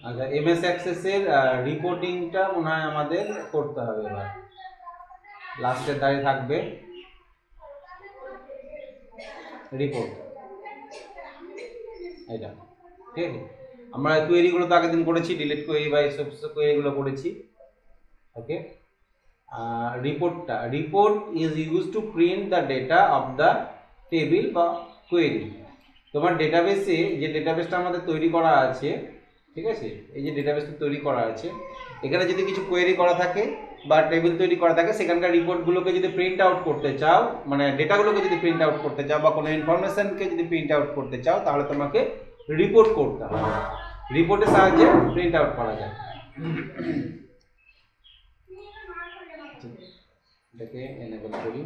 আচ্ছা, এমএস অ্যাক্সেসের রিপোর্টিংটা মনে হয় আমাদের করতে হবে এবার। লাস্টের দাঁড়িয়ে থাকবে রিপোর্ট, এটা ঠিক আছে। আমরা কোয়েরিগুলো তো আগের দিন করেছি, ডিলিট কোয়েরি বা এইসব কোয়েরিগুলো করেছি। Okay, report is use to print the data of the table বা কোয়েরি। তোমার ডেটাবেসে যে ডেটাবেসটা আমাদের তৈরি করা আছে, ঠিক আছে, এই যে ডেটাবেসটা তৈরি করা আছে, এখানে যদি কিছু কোয়েরি করা থাকে বা টেবিল তৈরি করা থাকে, সেখানকার রিপোর্টগুলোকে যদি প্রিন্ট আউট করতে চাও, মানে ডেটাগুলোকে যদি প্রিন্ট আউট করতে চাও বা কোনো ইনফরমেশনকে যদি প্রিন্ট আউট করতে চাও, তাহলে তোমাকে রিপোর্ট করতে হবে। রিপোর্টের সাহায্যে প্রিন্ট আউট করা যায়। এটাকে এনেবল করি।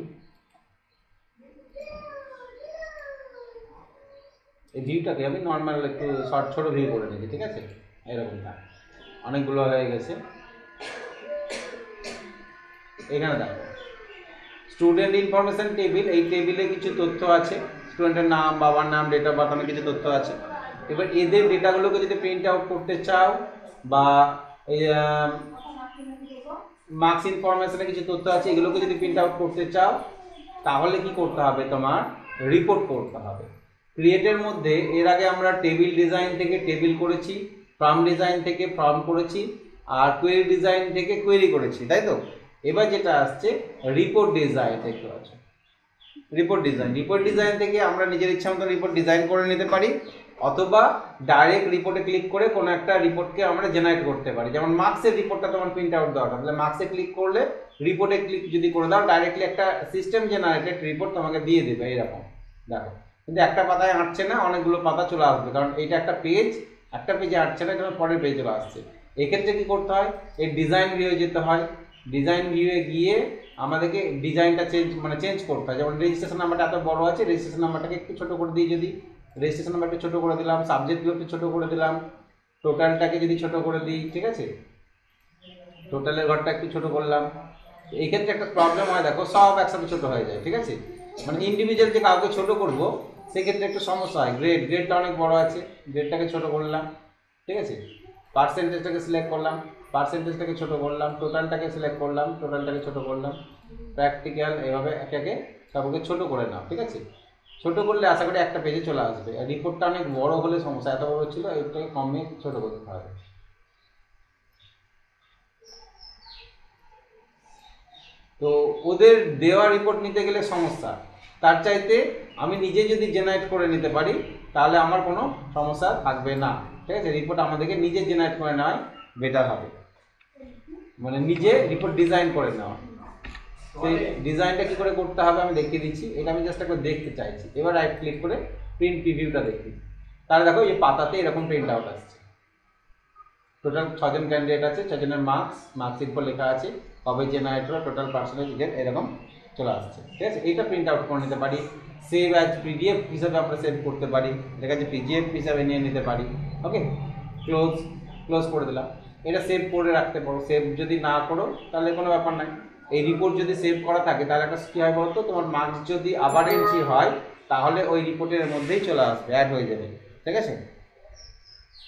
এই ভিউটাকে আমি নর্মাল একটু শর্ট ছোট ভিউ করে নিয়েছি, ঠিক আছে, এরকমটা অনেকগুলো হয়ে গেছে। এখানে দেখো স্টুডেন্ট ইনফরমেশন টেবিল, এই টেবিলে কিছু তথ্য আছে, স্টুডেন্টের নাম, বাবার নাম, ডেট অফ বার্থ, অনেক কিছু তথ্য আছে। এবার এদের ডেটাগুলোকে যদি প্রিন্ট আউট করতে চাও বা এই মার্কস ইনফরমেশনে কিছু তথ্য আছে, এগুলোকে যদি প্রিন্ট আউট করতে চাও, তাহলে কি করতে হবে, তোমার রিপোর্ট করতে হবে। ক্রিয়েটের মধ্যে এর আগে আমরা টেবিল ডিজাইন থেকে টেবিল করেছি, ফর্ম ডিজাইন থেকে ফর্ম করেছি, আর কোয়েরি ডিজাইন থেকে কোয়েরি করেছি, তাই তো। এবার যেটা আসছে রিপোর্ট ডিজাইন দেখতে পাচ্ছ, রিপোর্ট ডিজাইন থেকে আমরা নিজের ইচ্ছা মতো রিপোর্ট ডিজাইন করে নিতে পারি, অথবা ডাইরেক্ট রিপোর্টে ক্লিক করে কোনো একটা রিপোর্টকে আমরা জেনারেট করতে পারি। যেমন মার্কসের রিপোর্টটা তোমার প্রিন্ট আউট দেওয়া, তাহলে মার্কসে ক্লিক করলে, রিপোর্টে ক্লিক যদি করে দাও, ডাইরেক্টলি একটা সিস্টেম জেনারেটেড রিপোর্ট তোমাকে দিয়ে দেবে এরকম। দেখো, কিন্তু একটা পাতায় আঁটছে না, অনেকগুলো পাতা চলে আসবে, কারণ এইটা একটা পেজে আঁটছে না, এটা পরের পেজে চলে আসছে। এক্ষেত্রে কি করতে হয়, এই ডিজাইন ভিউয়ে যেতে হয়, ডিজাইন ভিউয়ে গিয়ে আমাদেরকে ডিজাইনটা চেঞ্জ করতে হয়। যেমন রেজিস্ট্রেশন নাম্বারটা এত বড় আছে, রেজিস্ট্রেশন নাম্বারটাকে একটু ছোটো করে দিই, যদি রেজিস্ট্রেশন নাম্বার একটু ছোটো করে দিলাম, সাবজেক্টগুলো একটু ছোটো করে দিলাম, টোটালটাকে যদি ছোটো করে দিই, ঠিক আছে, টোটালের ঘরটা একটু ছোটো করলাম। এই ক্ষেত্রে একটা প্রবলেম হয়, দেখো সব একসাথে ছোটো হয়ে যায়, ঠিক আছে, মানে ইন্ডিভিজুয়াল যে কাউকে ছোটো করবো সেক্ষেত্রে একটু সমস্যা হয়। গ্রেডটা অনেক বড় আছে, গ্রেডটাকে ছোটো করলাম, ঠিক আছে, পার্সেন্টেজটাকে সিলেক্ট করলাম, পার্সেন্টেজটাকে ছোটো করলাম, টোটালটাকে সিলেক্ট করলাম, টোটালটাকে ছোটো করলাম, প্র্যাকটিক্যাল, এভাবে একে একে সবকে ছোটো করে নাও, ঠিক আছে। ছোটো করলে আশা করি একটা পেজে চলে আসবে। আর রিপোর্টটা অনেক বড় হলে সমস্যা, এত বড় ছিল, এটাকে কমে ছোটো করতে হবে। তো ওদের দেওয়া রিপোর্ট নিতে গেলে সমস্যা, তার চাইতে আমি নিজে যদি জেনারেট করে নিতে পারি, তাহলে আমার কোনো সমস্যা থাকবে না, ঠিক আছে। রিপোর্ট আমাদেরকে নিজে জেনারেট করে নেওয়াই বেটার হবে, মানে নিজে রিপোর্ট ডিজাইন করে নেওয়া। সেই ডিজাইনটা কী করে করতে হবে আমি দেখিয়ে দিচ্ছি, এটা আমি জাস্ট একবার দেখতে চাইছি। এবার রাইট ক্লিক করে প্রিন্ট প্রিভিউটা দেখি, তাহলে দেখো এই পাতাতে এরকম প্রিন্ট আউট আসছে। টোটাল 6 জন ক্যান্ডিডেট আছে, 6 জনের মার্কস ইনফো লেখা আছে, কবে জেনারেটর, টোটাল পার্সেন্টেজ, এরকম চলে আসছে, ঠিক আছে। এইটা প্রিন্ট আউট করে নিতে পারি, সেভ অ্যাজ পিডিএফ হিসাবে আমরা সেভ করতে পারি, ঠিক আছে, পিডিএফ হিসাবে নিয়ে নিতে পারি। ওকে, ক্লোজ করে দিলাম। এটা সেভ করে রাখতে পারো, সেভ যদি না করো তাহলে কোনো ব্যাপার নাই। এই রিপোর্ট যদি সেভ করা থাকে তাহলে একটা কী হয় বলতো, তোমার মার্কস যদি আবার এন্ট্রি হয় তাহলে ওই রিপোর্টের মধ্যেই চলে আসবে, অ্যাড হয়ে যাবে, ঠিক আছে।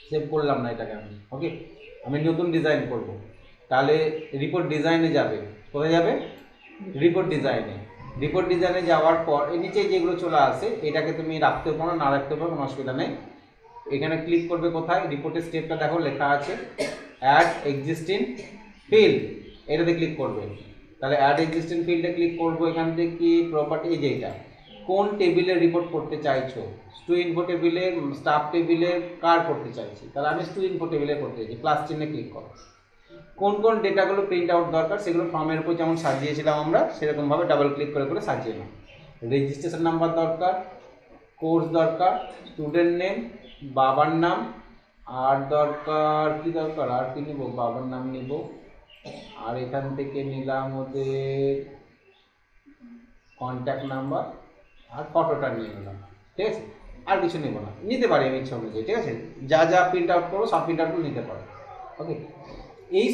সেভ করলাম না এটাকে আমি, ওকে, আমি নতুন ডিজাইন করব, তাহলে রিপোর্ট ডিজাইনে যাবে, কোথায় যাবে, রিপোর্ট ডিজাইনে যাওয়ার পর এই নিচে যেগুলো চলে আসে, এটাকে তুমি রাখতে পারো, না রাখতে পারো, কোনো অসুবিধা নেই। এখানে ক্লিক করবে কোথায়, রিপোর্টের স্টেপটা দেখো লেখা আছে অ্যাড এক্সিস্টিং ফিল্ড, এটাতে ক্লিক করবে। তাহলে অ্যাড এক্সিস্টিং ফিল্ডে ক্লিক করবো, এখান থেকে কি প্রপার্টি, এই যে এটা কোন টেবিলে রিপোর্ট করতে চাইছো, স্টু ইনফো টেবিলে, স্টাফ টেবিলে, কার করতে চাইছি, তাহলে আমি স্টু ইনফো টেবিলে করতে চাইছি, প্লাস চিহ্নে ক্লিক করো। কোন কোন ডেটাগুলো প্রিন্ট আউট দরকার সেগুলো ফর্মের উপর যেমন সাজিয়েছিলাম আমরা সেরকমভাবে ডাবল ক্লিক করে করে সাজিয়ে নাও। রেজিস্ট্রেশন নাম্বার দরকার, কোর্স দরকার, স্টুডেন্ট নেম, বাবার নাম, আর দরকার কি দরকার, আর কি নেব, বাবার নাম নেব, আর এখান থেকে নিলাম ওদের কন্ট্যাক্ট নাম্বার, আর ফটোটা নিয়ে নিলাম, ঠিক আছে, আর কিছু নেব না, নিতে পারি আমি ইচ্ছা অনুযায়ী, ঠিক আছে, যা যা প্রিন্ট আউট করবো সব প্রিন্ট আউটগুলো নিতে পারো। ওকে, এই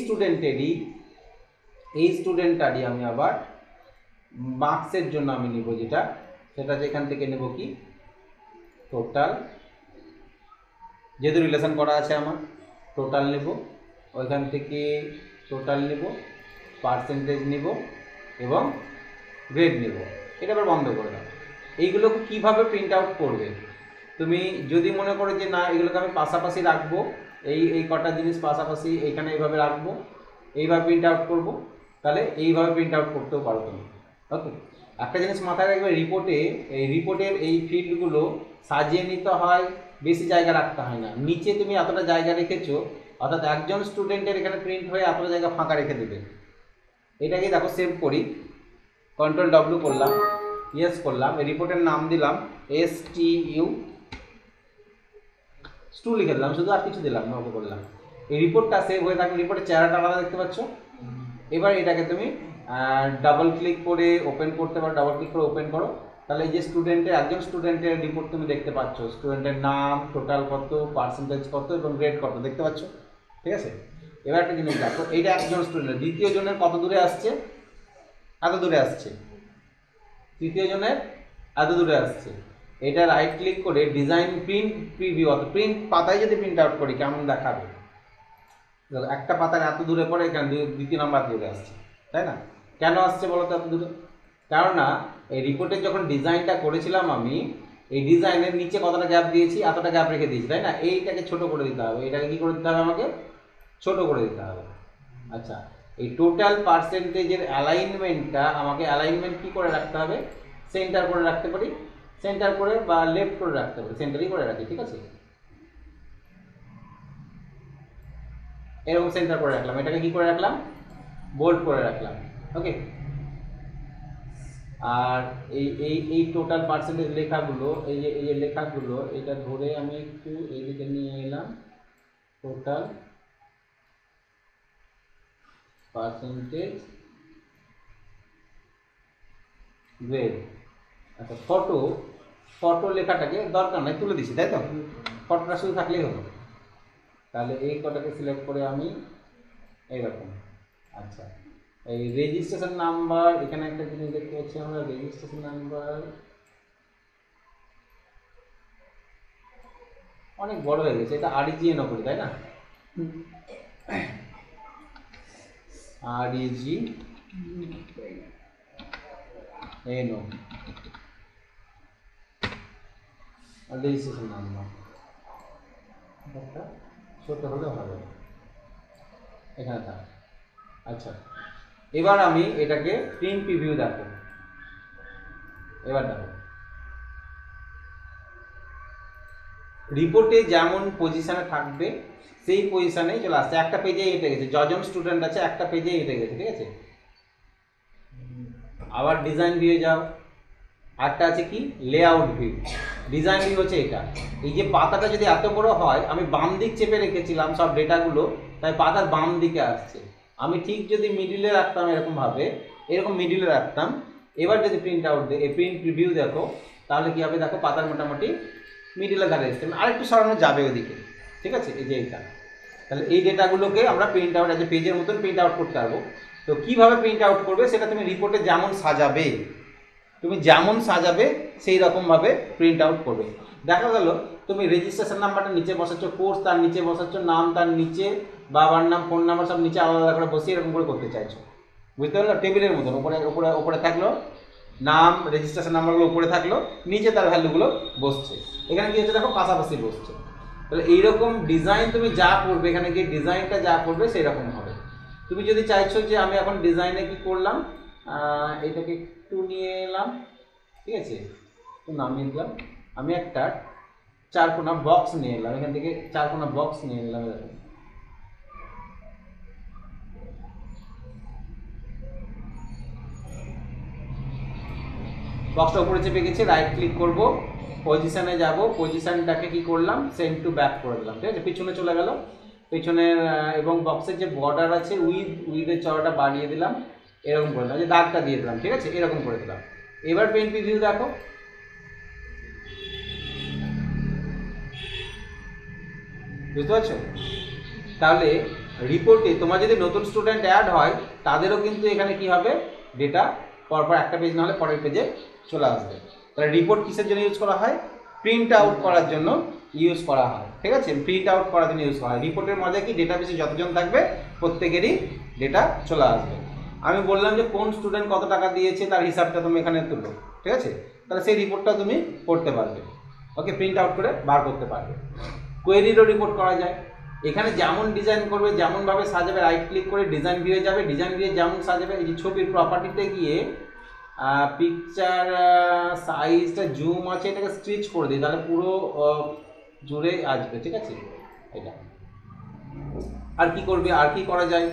স্টুডেন্টারই আমি আবার মার্কসের জন্য আমি নেব যেটা, সেটা যেখান থেকে নেব কি টোটাল, যেহেতু রিলেশন করা আছে আমার, টোটাল নেব, ওইখান থেকে টোটাল নেব, পার্সেন্টেজ নেব এবং গ্রেড নেব। এটা আবার বন্ধ করে দাও। এইগুলোকে কীভাবে প্রিন্ট আউট করবে, তুমি যদি মনে করো যে না এগুলোকে আমি পাশাপাশি রাখবো, এই কটা জিনিস পাশাপাশি এইখানে এইভাবে রাখবো, এইভাবে প্রিন্ট আউট করবো, তাহলে এইভাবে প্রিন্ট আউট করতেও পারো তুমি। ওকে, একটা জিনিস মাথায় রাখবে, রিপোর্টের এই ফিল্ডগুলো সাজিয়ে নিতে হয়, বেশি জায়গা রাখতে হয় না। নিচে তুমি এতটা জায়গা রেখেছো, অর্থাৎ একজন স্টুডেন্টের এখানে প্রিন্ট হয়ে এতটা জায়গা ফাঁকা রেখে দেবে। এটাকে দেখো সেভ করি, কন্ট্রোল ডব্লিউ করলাম, ইয়েস করলাম, রিপোর্টের নাম দিলাম STU স্টু লিখে দিলাম শুধু, আর কিছু দিলাম না, ওকে করলাম। এই রিপোর্টটা সেভ হয়ে থাকলে রিপোর্টের চেহারাটা আলাদা দেখতে পাচ্ছ। এবার এটাকে তুমি ডাবল ক্লিক করে ওপেন করতে পারো, ডাবল ক্লিক করে ওপেন করো, তাহলে এই যে একজন স্টুডেন্টের রিপোর্ট তুমি দেখতে পাচ্ছ, স্টুডেন্টের নাম, টোটাল কত, পার্সেন্টেজ কত এবং গ্রেড কত দেখতে পাচ্ছ। ঠিক আছে, এবার একটা জিনিস দেখো, এইটা একজন স্টুডেন্টের, দ্বিতীয় জনের কত দূরে আসছে, এত দূরে আসছে, তৃতীয় জনের এত দূরে আসছে। এটা রাইট ক্লিক করে ডিজাইন প্রিন্ট প্রিভিউ, অর্থাৎ প্রিন্ট পাতায় যদি প্রিন্ট আউট করি কেমন দেখাবে, একটা পাতার এত দূরে পরে এখানে দ্বিতীয় নাম্বার দূরে আসছে, তাই না? কেন আসছে বলো তো এত দূরে? কেননা এই রিপোর্টের যখন ডিজাইনটা করেছিলাম আমি, এই ডিজাইনের নিচে কতটা গ্যাপ দিয়েছি, এতটা গ্যাপ রেখে দিয়েছি, তাই না? এইটাকে ছোট করে দিতে হবে, এটাকে কি করে দিতে হবে, আমাকে ছোট করে দিতে হবে। আচ্ছা, এই টোটাল পার্সেন্টেজের অ্যালাইনমেন্টটা আমাকে অ্যালাইনমেন্ট কি করে রাখতে হবে, সেন্টার করে রাখতে পারি, সেন্টার করে বা লেফট করে রাখতে পারি, সেন্টারই করে রাখি, ঠিক আছে? এরকম সেন্টার করে রাখলাম, এটাকে কি করে রাখলাম, বোল্ড করে রাখলাম। ওকে, আর এই টোটাল পার্সেন্টেজ লেখাগুলো, এই যে লেখাগুলো, এটা ধরে আমি একটু এইদিকে নিয়ে এলাম, টোটাল পার্সেন্টেজ গ্রেড। আচ্ছা, ফটো লেখাটাকে দরকার নাই, তুলে দিচ্ছি, তাই তো? ফটোটা শুধু থাকলেই হলো। তাহলে এই কটাকে সিলেক্ট করে আমি এইরকম। আচ্ছা, এই রেজিস্ট্রেশন নাম্বার, এখানে একটা জিনিস দেখতে পাচ্ছি আমরা, রেজিস্ট্রেশন নাম্বার অনেক বড় হয়ে গেছে, এটা REGN করি, তাই না? REGN রেজিস্ট্রেশন নাম্বার ছোট হলে হবে, এখানে থাক। আচ্ছা, এবার আমি এটাকে প্রিন্ট প্রিভিউ দেখো, এবার দেখো রিপোর্টে যেমন পজিশনে থাকবে সেই পজিশনেই চলে আসছে, একটা পেজে এটে গেছে, যজন স্টুডেন্ট আছে একটা পেজে এটে গেছে, ঠিক আছে? আবার ডিজাইন ভিউ যাও, একটা আছে কি লেআউট ভিউ, ডিজাইন ভিউ হচ্ছে এটা। এই যে পাতাটা যদি এত বড় হয়, আমি বাম দিক চেপে রেখেছিলাম সব ডেটাগুলো, তাই পাতার বাম দিকে আসছে। আমি ঠিক যদি মিডিলে রাখতাম এরকমভাবে, এরকম মিডিলে রাখতাম, এবার যদি প্রিন্ট আউট প্রিন্ট প্রিভিউ দেখো, তাহলে কি হবে দেখো, পাতার মোটামুটি মিডিলে দাঁড়িয়ে এসছে, আরেকটু সরানো যাবে ওদিকে, ঠিক আছে? এই যে এইটা, তাহলে এই ডেটাগুলোকে আমরা প্রিন্ট আউট যে পেজের মতন প্রিন্ট আউট করতে পারবো। তো কীভাবে প্রিন্ট আউট করবে সেটা তুমি রিপোর্টে যেমন সাজাবে, সেই রকমভাবে প্রিন্ট আউট করবে। দেখা গেল তুমি রেজিস্ট্রেশন নাম্বারটা নিচে বসাচ্ছ, কোর্স তার নিচে বসাচ্ছ, নাম তার নিচে, বাবার নাম, ফোন নাম্বার সব নিচে আলাদা আলাদা করে বসিয়ে এরকম করে করতে চাইছো, বুঝতে পারলো? টেবিলের মতন উপরে থাকলো নাম, রেজিস্ট্রেশন নাম্বারগুলো উপরে থাকলো, নিচে তার ভ্যালুগুলো বসছে। এখানে কি হচ্ছে দেখো, পাশাপাশি বসছে। তাহলে এইরকম ডিজাইন তুমি যা করবে, এখানে গিয়ে ডিজাইনটা যা করবে সেই রকম হবে। তুমি যদি চাইছো যে আমি এখন ডিজাইনে কি করলাম, এটাকে একটু নিয়ে এলাম, ঠিক আছে, একটু নামিয়ে দিলাম, আমি একটা 4 কোণা বক্স নিয়ে এলাম, এখান থেকে 4 কোণা বক্স নিয়ে নিলাম, এরকম। বক্সটা উপরে চেপে গেছে, রাইট ক্লিক করব, পজিশনে যাব, পজিশনটাকে কি করলাম, সেন্ড টু ব্যাক করে দিলাম, ঠিক আছে? পিছনে চলে গেল, পিছনের এবং বক্সের যে বর্ডার আছে উইথের চড়াটা বাড়িয়ে দিলাম, এরকম করে দিলাম, যে দাগটা দিয়ে দিলাম, ঠিক আছে? এরকম করে দিলাম। এবার প্রিন্ট প্রিভিউ দেখো, বুঝতে পারছো? তাহলে রিপোর্টে তোমার যদি নতুন স্টুডেন্ট অ্যাড হয়, তাদেরও কিন্তু এখানে কি হবে, ডেটা পরপর একটা পেজ না হলে পরের পেজে চলে আসবে। তাহলে রিপোর্ট কিসের জন্য ইউজ করা হয়, প্রিন্ট আউট করার জন্য ইউজ করা হয়, ঠিক আছে? প্রিন্ট আউট করার জন্য ইউজ করা হয়। রিপোর্টের মধ্যে কি ডেটাবেসে যতজন থাকবে প্রত্যেকেরই ডেটা চলে আসবে। আমি বললাম যে কোন স্টুডেন্ট কত টাকা দিয়েছে তার হিসাবটা তুমি এখানে তুলো, ঠিক আছে? তাহলে সেই রিপোর্টটা তুমি করতে পারবে, ওকে, প্রিন্ট আউট করে বার করতে পারবে। কোয়েরিরও রিপোর্ট করা যায়। এখানে যেমন ডিজাইন করবে, যেমনভাবে সাজাবে, রাইট ক্লিক করে ডিজাইন ভিউয়ে যাবে, ডিজাইন ভিউয়ে যেমন সাজাবে, এই যে ছবির প্রপার্টিতে গিয়ে পিকচার সাইজটা জুম আছে, এটাকে স্ট্রিচ করে দিই, তাহলে পুরো জুড়ে আসবে, ঠিক আছে? এটা আর কি করবে, আর কি করা যায়,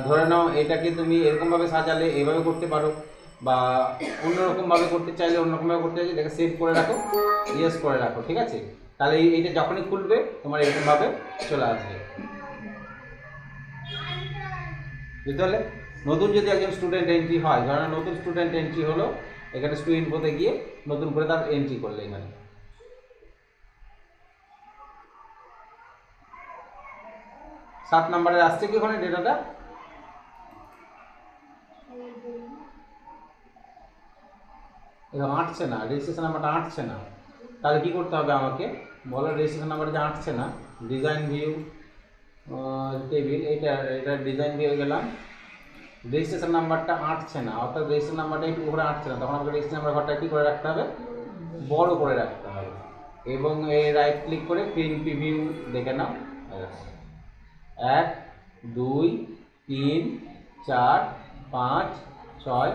ধরে নাও এটাকে তুমি এরকমভাবে সাজালে এভাবে করতে পারো, বা অন্যরকমভাবে করতে চাইলে অন্যরকমভাবে করতে চাইলে এটাকে সেভ করে রাখো, ইয়েস করে রাখো, ঠিক আছে? তাহলে এইটা যখনই খুলবে তোমার এরকমভাবে চলে আসবে, বুঝতে পারলে? নতুন যদি একজন স্টুডেন্ট এন্ট্রি হয়, ধরেন নতুন স্টুডেন্ট এন্ট্রি হলো, এখানে স্টুডেন্ট ইনফোতে গিয়ে নতুন করে তার এন্ট্রি করলে এখানে 7 নম্বরে আসছে কি ওখানে ডেটাটা? আঁটছে না, রেজিস্ট্রেশন নাম্বারটা আঁটছে না। তাহলে কি করতে হবে আমাকে বলো? রেজিস্ট্রেশন নাম্বার যে আঁটছে না, ডিজাইন ভিউ টেবিল, এটা ডিজাইন ভিউ গেলাম, রেজিস্ট্রেশন নাম্বারটা আঁটছে না, অর্থাৎ রেজিস্ট্রেশন নাম্বারটা একটু উপরে আঁটছে না, তখন আমাকে রেজিস্ট্রেশন নাম্বার ঘরটা কী করে রাখতে হবে? বড় করে রাখতে হবে, এবং এই রাইট ক্লিক করে প্রিন্ট প্রিভিউ দেখে নাও। 1 2 3 4 5 6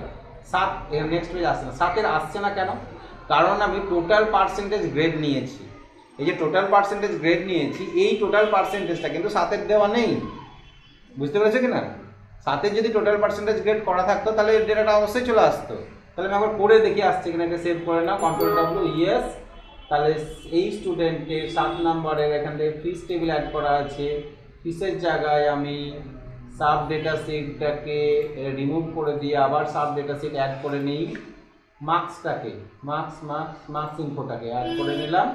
7, এর নেক্সট পেজ আসছে না। 7-এর আসছে না কেন? কারণ আমি টোটাল পার্সেন্টেজ গ্রেড নিয়েছি। এই যে টোটাল পার্সেন্টেজ গ্রেড নিয়েছি, এই টোটাল পার্সেন্টেজটা কিন্তু 7-এর দেওয়া নেই, বুঝতে পেরেছো কি না? 7-এর যদি টোটাল পার্সেন্টেজ গ্রেড করা থাকতো তাহলে এর ডেটাটা অবশ্যই চলে আসতো। তাহলে আমি একবার পড়ে দেখি আসছে কিনা, এটা সেভ করে নাও, কন্ট্রোল ডাব্লিউ, ইয়েস। তাহলে এই স্টুডেন্টের 7 নম্বরের এখান থেকে ফিস টেবিল অ্যাড করা আছে, ফিসের জায়গায় আমি সাব ডেটা শিটটাকে রিমুভ করে দিয়ে আবার সাব ডেটা শিট অ্যাড করে নিই, মার্কসটাকে মার্কস ইনফোটাকে অ্যাড করে নিলাম,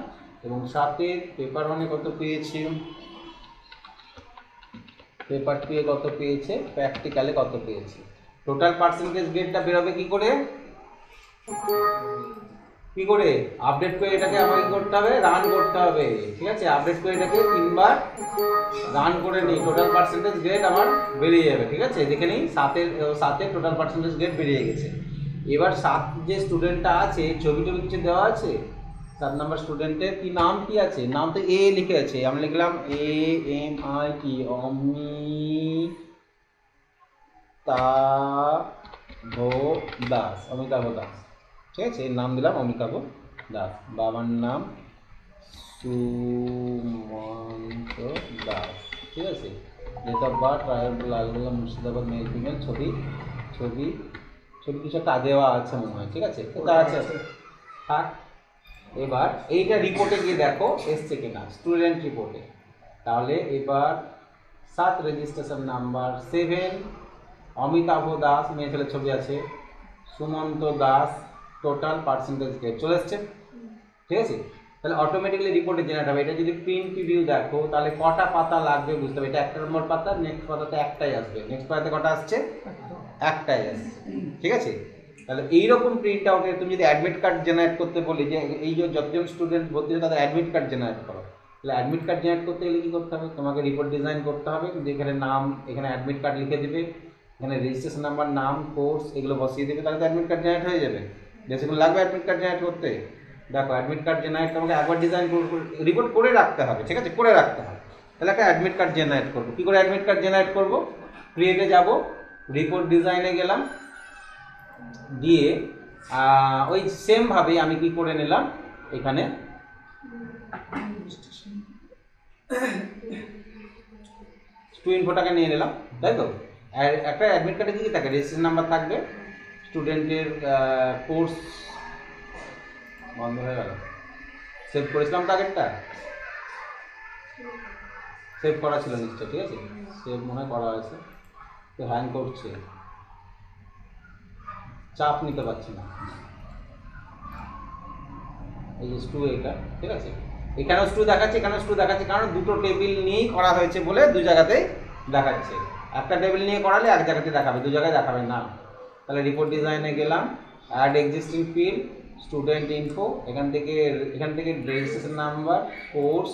এবং সাথে পেপার 1-এ কত পেয়েছি, পেপার 2-এ কত পেয়েছে, প্র্যাকটিক্যালে কত পেয়েছে। টোটাল পার্সেন্টেজ গ্রেডটা বেরোবে কি করে? আপডেট করে এটাকে আমাকে করতে হবে, রান করতে হবে, ঠিক আছে? আপডেট করে এটাকে 3 বার রান করে নিই, টোটাল পার্সেন্টেজ গ্রেড আমার বেরিয়ে যাবে, ঠিক আছে? দেখে নিই 7-এর টোটাল পার্সেন্টেজ গ্রেড বেরিয়ে গেছে। এবার 7 যে স্টুডেন্টটা আছে, ছবিটা কিছু দেওয়া আছে, 7 নম্বর স্টুডেন্টের কি নাম কি আছে? নাম তো এ লিখে আছে, আমি লিখলাম AMIT, অমিতাভ দাস, ঠিক আছে? এর নাম দিলাম অমিতাভ দাস। বাবার নাম সুমন্ত দাস, ঠিক আছে? Date of birth Lalgola Murshidabad, male female, ছবি কিছু একটা দেওয়া আছে মনে হয়, ঠিক আছে? তো তার আছে থাক। এবার এইটা রিপোর্টে গিয়ে দেখো এসছে কিনা, স্টুডেন্ট রিপোর্টে। তাহলে এবার 7 রেজিস্ট্রেশন নাম্বার 7, অমিতাভ দাস, মেয়ে ছেলের ছবি আছে, Sumanta Das, total percentage grade চলে এসছে, ঠিক আছে? তাহলে অটোমেটিক্যালি রিপোর্টে জেনারেট হবে। এটা যদি প্রিন্ট প্রিভিউ দেখো তাহলে কটা পাতা লাগবে বুঝতে হবে। এটা 1 নম্বর পাতা, নেক্সট পাতাতে একটাই আসবে, নেক্সট পাতাতে কটা আসছে? একটাই আসছে, ঠিক আছে? তাহলে এইরকম প্রিন্ট আউটে তুমি যদি অ্যাডমিট কার্ড জেনারেট করতে বলি, যে এই যে যতজন স্টুডেন্ট ভর্তি হচ্ছে তাদের অ্যাডমিট কার্ড জেনারেট করো, তাহলে অ্যাডমিট কার্ড জেনারেট করতে গেলে কী করতে হবে? তোমাকে রিপোর্ট ডিজাইন করতে হবে, যেখানে নাম, এখানে অ্যাডমিট কার্ড লিখে দেবে, এখানে রেজিস্ট্রেশন নাম্বার, নাম, কোর্স এগুলো বসিয়ে দেবে, তাহলে তো অ্যাডমিট কার্ড জেনারেট হয়ে যাবে। বেশিক্ষণ লাগবে অ্যাডমিট কার্ড জেনারেট করতে? দেখো অ্যাডমিট কার্ড জেনারেট তোমাকে একবার ডিজাইন রিপোর্ট করে রাখতে হবে, ঠিক আছে? করে রাখতে হবে। তাহলে একটা অ্যাডমিট কার্ড জেনারেট করবো। কী করে অ্যাডমিট কার্ড জেনারেট করবো? ক্রিয়েটে যাব, রিপোর্ট ডিজাইনে গেলাম, দিয়ে ওই সেমভাবেই আমি কি করে নিলাম, এখানে ইনফোটাকে নিয়ে নিলাম, তাই তো? একটা অ্যাডমিট কার্ডে কি থাকে? রেজিস্ট্রেশন নাম্বার থাকবে, স্টুডেন্টের কোর্স বন্ধ হয়ে গেল, সেভ করেছিলাম তো আগেরটা, সেভ করা ছিল নিশ্চয়, ঠিক আছে? সেভ মনে হয় করা হয়েছে, তো হ্যাং করছে, চাপ নিতে পারছি না। এই যে স্টু, এটা ঠিক আছে, এখানেও স্টু দেখাচ্ছে, এখানেও স্টু দেখাচ্ছে, কারণ দুটো টেবিল নিয়েই করা হয়েছে বলে দু জায়গাতেই দেখাচ্ছে। একটা টেবিল নিয়ে করালে এক জায়গাতে দেখাবে, দু জায়গায় দেখাবে না। তাহলে রিপোর্ট ডিজাইনে গেলাম, add existing field, student info, এখান থেকে রেজিস্ট্রেশন নাম্বার, কোর্স,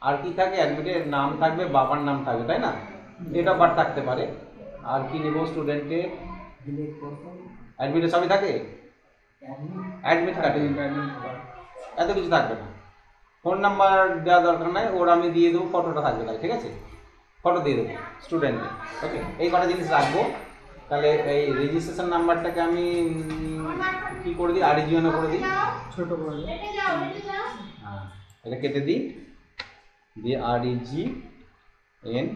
আর কি থাকে, অ্যাডমিটের নাম থাকবে, বাবার নাম থাকবে, তাই না, ডেট অফ বার্থ থাকতে পারে, আর কি নেব স্টুডেন্টের অ্যাডমিটে সবই থাকে, অ্যাডমিট কার্ডে এত কিছু থাকবে না, ফোন নাম্বার দেওয়া দরকার নাই, ওর আমি দিয়ে দেবো, ফটোটা থাকবে তাই, ঠিক আছে, ফটো দিয়ে দেবো স্টুডেন্টের। ওকে, এই কটা জিনিস রাখবো। তাহলে এই রেজিস্ট্রেশন নাম্বারটাকে আমি কি করে দিই, আরজিএনও করে দিই, ছোট করে দিই। হ্যাঁ, এটা কেটে দিই, দিয়ে REGN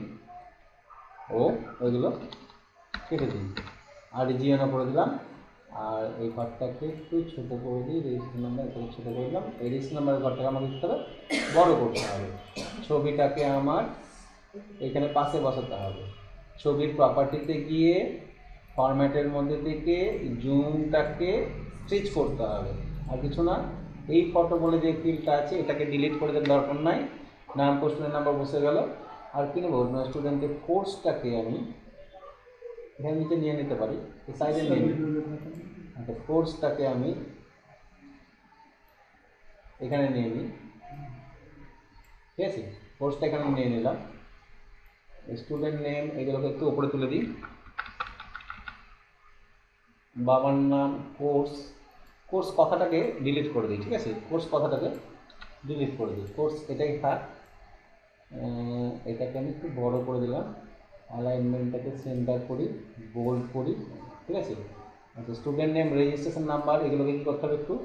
ও ওইগুলো কেটে দিই, RGNও করে দিলাম। আর এই ঘরটাকে একটু ছোটো করে দিই, রেজিস্ট্রেশন নাম্বার একটু ছোটো করে দিলাম। এই রেজিস্ট্রেশন নাম্বারের ঘরটাকে আমাকে দিতে হবে বড়ো করতে হবে, ছবিটাকে আমার এখানে পাশে বসাতে হবে, ছবির প্রপার্টিতে গিয়ে ফরম্যাটের মধ্যে থেকে জুমটাকে স্ট্রিচ করতে হবে, আর কিছু না। এই ফটো বলে যে ফিল্ডটা আছে এটাকে ডিলিট করে দেওয়ার দরকার নাই, নাম স্টুডেন্ট নাম্বার বসে গেল। আর কি নেব, স্টুডেন্টের কোর্সটাকে আমি এখানে নিচে নিয়ে নিতে পারি, সাইডে নিয়ে নিই। আচ্ছা, কোর্সটাকে আমি এখানে নিয়ে নিই, ঠিক আছে, কোর্সটা এখানে নিয়ে নিলাম। স্টুডেন্ট নেম এগুলোকে একটু উপরে তুলে দিই, বাবার নাম, কোর্স কথাটাকে ডিলিট করে দিই, ঠিক আছে, কোর্স কথাটাকে ডিলিট করে দিই, কোর্স এটাই থাক। এটাকে আমি একটু বড় করে দিলাম, অ্যালাইনমেন্টটাকে সেন্টার করি, বোল্ড করি, ঠিক আছে। আচ্ছা, স্টুডেন্ট নেম, রেজিস্ট্রেশন নাম্বার এগুলোকে কী করতে হবে, একটু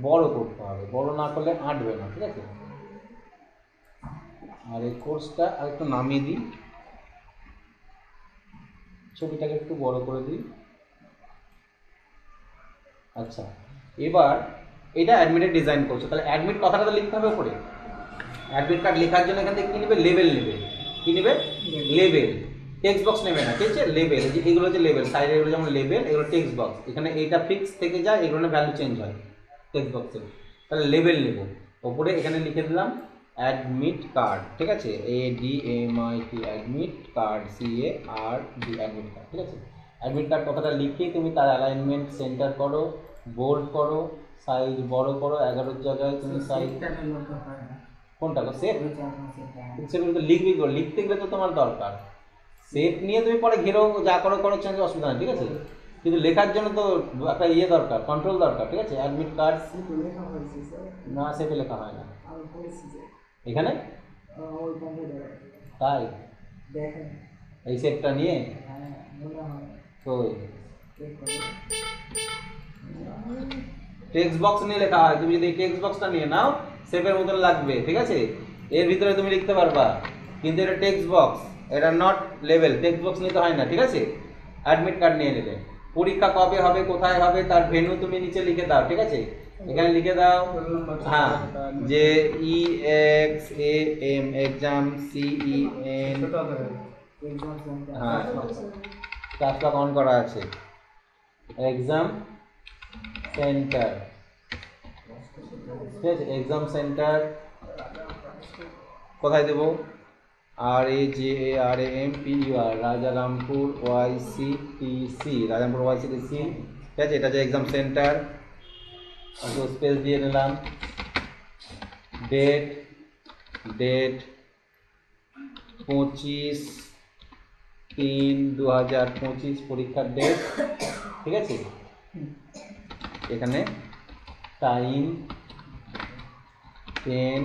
বড় করতে হবে, বড় না করলে আঁটবে না, ঠিক আছে। আর এই কোর্সটা আর একটু নামিয়ে দিই, ছবিটাকে একটু বড় করে দিই। আচ্ছা, এবার এটা অ্যাডমিটের ডিজাইন করছো, তাহলে অ্যাডমিট কথাটা তো লিখতে হবে উপরে। অ্যাডমিট কার্ড লেখার জন্য এখান থেকে কী নেবে, লেবেল নেবে, কী নেবে, লেবেল, টেক্সট বক্স নেবে না, ঠিক আছে, লেবেল, এগুলো হচ্ছে লেবেল, সাইডে এগুলো যেমন লেবেল, এগুলো টেক্সট বক্স, এখানে এইটা ফিক্স থেকে যায়, এগুলো ভ্যালু চেঞ্জ হয় টেক্সট বক্সে। তাহলে লেবেল নেব, ওপরে এখানে লিখে দিলাম অ্যাডমিট কার্ড, ঠিক আছে, ADMIT admit card, CARD admit card, ঠিক আছে। অ্যাডমিট কার্ড কথাটা লিখে তুমি তার অ্যালাইনমেন্ট সেন্টার করো, বোল্ড করো, সাইজ বড় করো, 11 জায়গায় তুমি সাইজ কোনটা সেফ, সেগুলো তো লিখবি, লিখতে গেলে তো তোমার দরকার, সেফ নিয়ে তুমি পরে ঘেরো, যা করো চেঞ্জ, অসুবিধা নেই, ঠিক আছে, কিন্তু লেখার জন্য তো একটা ইয়ে দরকার, কন্ট্রোল দরকার, ঠিক আছে। অ্যাডমিট কার্ড না, সেফে লেখা হয় না এখানে, তাই এই সেফটা নিয়ে তো টেক্সট বক্স নিয়ে লেখা হয়, তুমি যদি টেক্সট বক্সটা নিয়ে নাও সেফের মতন লাগবে, ঠিক আছে, এর ভিতরে তুমি লিখতে পারবা, কিন্তু এটা টেক্সট বক্স, এটা নট লেভেল, টেক্সট বক্স নিতে হয় না, ঠিক আছে। অ্যাডমিট কার্ড নিয়ে নিলে, পরীক্ষা কবে হবে, কোথায় হবে, তার ভেন্যু তুমি নিচে লিখে দাও, ঠিক আছে, এখানে লিখে দাও, হ্যাঁ, যে EXAM এক্সাম, CEN, হ্যাঁ ক্লাস লক অন করা আছে, এক্সাম সেন্টার, ঠিক আছে, এক্সাম সেন্টার কোথায় দেবো, RAJARAMPUR, Rajarampur YCTC, Rajarampur YCTC, ঠিক আছে, এটা যে এক্সাম সেন্টার, স্পেস দিয়ে নিলাম, ডেট 25/3/2025 পরীক্ষার ডেট, ঠিক আছে, এখানে টাইম 10:00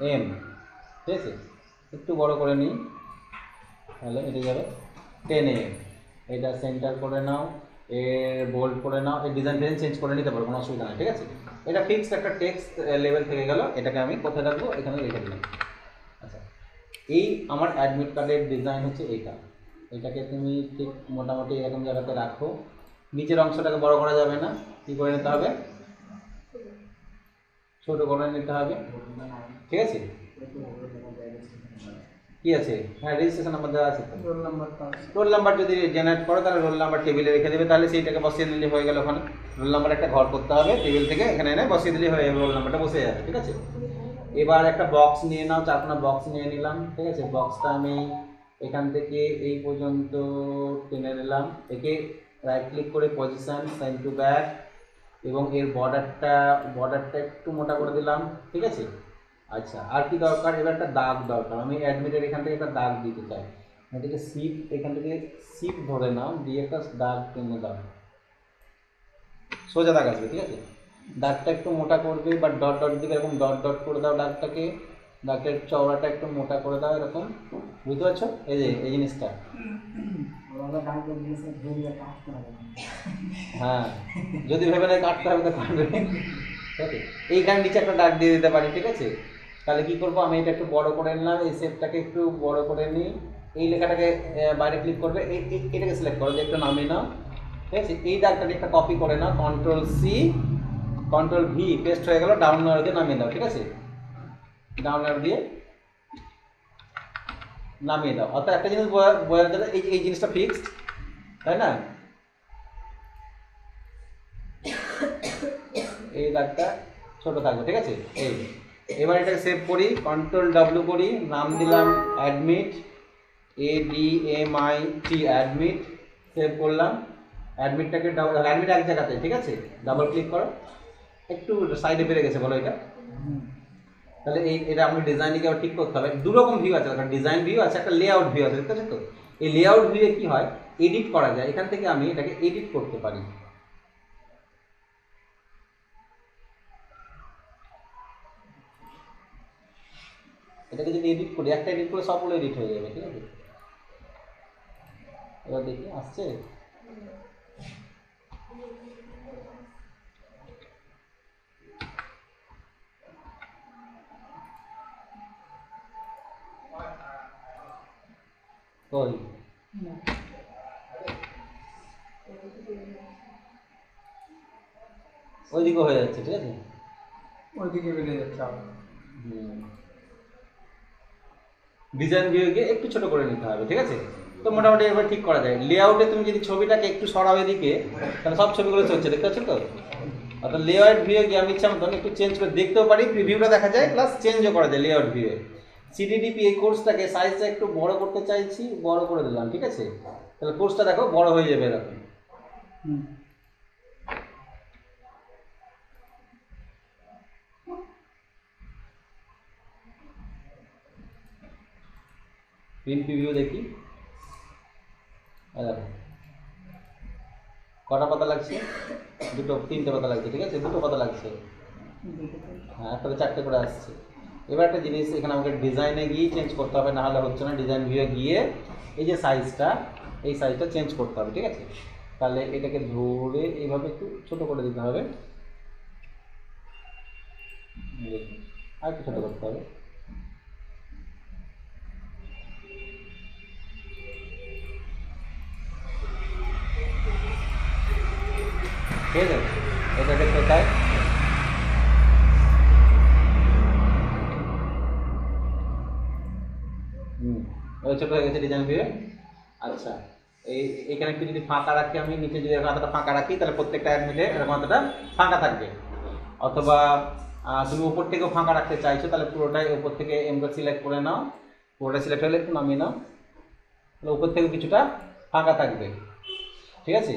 AM, ঠিক আছে, একটু বড় করে নিই, তাহলে এটা যাবে 10 AM, এটা সেন্টার করে নাও, এর বোল্ড করে নাও, এই ডিজাইন চেঞ্জ করে নিতে পারো, কোনো অসুবিধা নেই, ঠিক আছে। এটা ফিক্সড একটা টেক্সট লেভেল থেকে গেল, এটাকে আমি কোথায় রাখবো, এখানে লিখে দিলাম। আচ্ছা, এই আমার অ্যাডমিট কার্ডের ডিজাইন হচ্ছে এইটা, এটাকে তুমি ঠিক মোটামুটি এরকম জায়গাতে রাখো, নিচের অংশটাকে বড় করা যাবে না, কী করে নিতে হবে, ছোট করে নিতে হবে, ঠিক আছে। কি আছে, হ্যাঁ রেজিস্ট্রেশন নাম্বার দেওয়া আছে, রোল নাম্বার যদি জেনারেট করো তাহলে রোল নাম্বার টেবিলে রেখে দেবে, তাহলে সেইটাকে বসিয়ে দিলে হয়ে গেল, ওখানে রোল নাম্বার একটা ঘর করতে হবে, টেবিল থেকে এখানে এনে বসিয়ে দিলে হয়ে যাবে, রোল নাম্বারটা বসে যাবে, ঠিক আছে। এবার একটা বক্স নিয়ে নাও, 4 বক্স নিয়ে নিলাম, ঠিক আছে, বক্সটা আমি এখান থেকে এই পর্যন্ত টেনে নিলাম, একে রাইট ক্লিক করে পজিশন সেন্ড টু ব্যাক, এবং এর বর্ডারটা একটু মোটা করে দিলাম, ঠিক আছে। আচ্ছা, আর কি দরকার, এবার একটা দাগ দরকার, আমি অ্যাডমিটের এখান থেকে একটা দাগ দিতে চাই, এটাকে শিপ, এখান থেকে শিপ ধরে নাও, দিয়ে একটা দাগ টেনে দাও, সোজা দাগ আসবে, ঠিক আছে। দাগটা একটু মোটা করবে, বা ডট ডট দিকে এরকম ডট ডট করে দাও দাগটাকে, দাগের চওড়াটা একটু মোটা করে দাও এরকম, বুঝতে পারছো, এই যে এই জিনিসটা। হ্যাঁ, যদি ভেবে নেয় কাটতে হবে তো কাটবে, ঠিক আছে। এইখানে নিচে একটা দাগ দিয়ে দিতে পারি, ঠিক আছে। তাহলে কি করবো, আমি এটা একটু বড় করে নিলাম, এই শেপটাকে একটু বড় করে নিই, এই লেখাটাকে বাইরে ক্লিক করবে, এটাকে সিলেক্ট করো, যে একটু নামিয়ে নাও, ঠিক আছে। এই দাগটাকে একটা কপি করে নাও, control C control V, paste হয়ে গেল, ডাউন অ্যারো দিয়ে নামিয়ে দাও, ঠিক আছে। ডাউন অ্যারো দিয়ে নামিয়ে দাও, অর্থাৎ একটা জিনিস বোঝা যাবে, এই জিনিসটা ফিক্সড, তাই না। এই দাগটা ছোট থাকবে, ঠিক আছে। এই এবার এটাকে সেভ করি, কন্ট্রোল ডব্লিউ করি, নাম দিলাম অ্যাডমিট, ADMIT অ্যাডমিট, সেভ করলাম। অ্যাডমিটটাকে অ্যাডমিট এক জায়গাতে, ঠিক আছে, ডাবল ক্লিক করো, একটু সাইডে বেড়ে গেছে বলো এটা। তাহলে এটা আমাকে ডিজাইনকে আবার ঠিক করতে হবে, দুরকম ভিউ আছে, একটা ডিজাইন ভিউ আছে, একটা লেআউট ভিউ আছে, দেখতে পাচ্ছ তো। এই লেআউট ভিউয়ে কি হয়, এডিট করা যায়, এখান থেকে আমি এটাকে এডিট করতে পারি। এটাকে যদি এডিট করি, একটা এডিট করে সবগুলো এডিট হয়ে যাবে, ঠিক আছে। এবার দেখি আসছে, ওই ওইদিকে হয়ে যাচ্ছে, ঠিক আছে, ওইদিকে বেরিয়ে যাচ্ছে। ডিজাইন ভিউ গিয়ে একটু ছোট করে নিতে হবে, ঠিক আছে। তো মোটামুটি এবার ঠিক করা যায়। লেআউটে তুমি যদি ছবিটাকে একটু সরাও এদিকে, তাহলে সব ছবিগুলো চলছে, দেখতে পাচ্ছ তো। অর্থাৎ লেআউট ভিউয়ে গিয়ে আমি ইচ্ছা মতন একটু চেঞ্জ করে দেখতেও পারি, প্রিভিউটা দেখা যায়, প্লাস চেঞ্জও করা যায় লেআউট ভিউয়ে। CDDP এই কোর্সটাকে সাইজটা একটু বড় করতে চাইছি, বড় করে দিলাম, ঠিক আছে। তাহলে কোর্সটা দেখো বড় হয়ে যাবে এরকম। প্রিন্ট প্রিভিউ দেখি, কটা পাতা লাগছে, তিনটে পাতা লাগছে, ঠিক আছে, দুটো পাতা লাগছে, হ্যাঁ, একটা চারটে করে আসছে। এবার একটা জিনিস এখানে আমাকে ডিজাইনে গিয়ে চেঞ্জ করতে হবে, না হলে হচ্ছে না। ডিজাইন ভিউয়ে গিয়ে এই যে সাইজটা, এই সাইজটা চেঞ্জ করতে হবে, ঠিক আছে। তাহলে এটাকে ধরে এইভাবে একটু ছোট করে দিতে হবে, আর একটু ছোট করতে হবে, ঠিক আছে। এটাকে কোথায় ছোট হয়ে গেছে ডিজাইন ভিউয়ে। আচ্ছা, এইখানে একটু যদি ফাঁকা রাখি, আমি নিচে যদি এরকম এতটা ফাঁকা রাখি, তাহলে প্রত্যেকটা অ্যাডমিটে এরকম এতটা ফাঁকা থাকবে। অথবা তুমি উপর থেকেও ফাঁকা রাখতে চাইছো, তাহলে পুরোটাই উপর থেকে এমকে সিলেক্ট করে নাও, পুরোটা সিলেক্ট হলে একটু নামিয়ে নাও, তাহলে উপর থেকে কিছুটা ফাঁকা থাকবে, ঠিক আছে।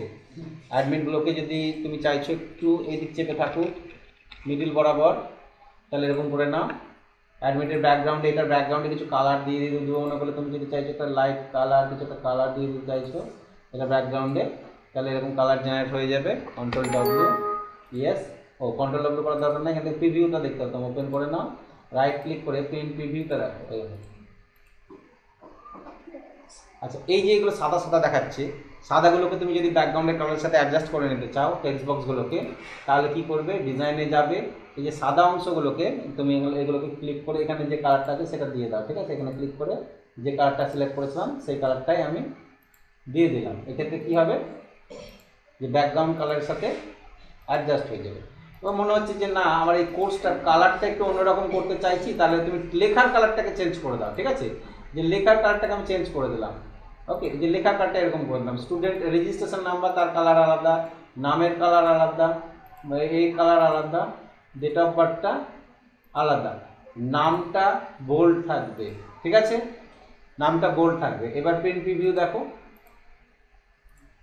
অ্যাডমিটগুলোকে যদি তুমি চাইছো একটু এদিক চেপে থাকুক মিডিল বরাবর, তাহলে এরকম করে নাও। অ্যাডমিটের ব্যাকগ্রাউন্ডে, এটার ব্যাকগ্রাউন্ডে কিছু কালার দিয়ে দেবো না, বলে তুমি যদি চাইছো একটা লাইট কালার, কিছু একটা কালার দিয়ে দিতে চাইছো এটা ব্যাকগ্রাউন্ডে, তাহলে এরকম কালার জেনারেট হয়ে যাবে। Control W, yes, control W করার দরকার নেই, এখানে প্রিভিউটা দেখতে হতো, ওপেন করে নাও, রাইট ক্লিক করে প্রিন্ট প্রিভিউটা রাখো। আচ্ছা, এই যে এগুলো সাদা সাদা দেখাচ্ছে, সাদাগুলোকে তুমি যদি ব্যাকগ্রাউন্ডের কালারের সাথে অ্যাডজাস্ট করে নিতে চাও টেক্সট বক্সগুলোকে, তাহলে কি করবে, ডিজাইনে যাবে, এই যে সাদা অংশগুলোকে তুমি এগুলোকে ক্লিক করে এখানে যে কালারটা আছে সেটা দিয়ে দাও, ঠিক আছে। এখানে ক্লিক করে যে কালারটা সিলেক্ট করেছিলাম সেই কালারটাই আমি দিয়ে দিলাম। এক্ষেত্রে কী হবে, যে ব্যাকগ্রাউন্ড কালারের সাথে অ্যাডজাস্ট হয়ে যাবে। তোমার মনে হচ্ছে যে না, আমার এই কোর্সটার কালারটা একটু অন্যরকম করতে চাইছি, তাহলে তুমি লেখার কালারটাকে চেঞ্জ করে দাও, ঠিক আছে। যে লেখার কালারটাকে আমি চেঞ্জ করে দিলাম, ওকে। যে লেখার কালারটা এরকম করে দিলাম, স্টুডেন্ট রেজিস্ট্রেশন নাম্বার তার কালার আলাদা, নামের কালার আলাদা, এই কালার আলাদা, ডেট অফ বার্থটা আলাদা, নামটা বোল্ড থাকবে, ঠিক আছে। নামটা বোল্ড থাকবে। এবার প্রিন্ট প্রিভিউ দেখো,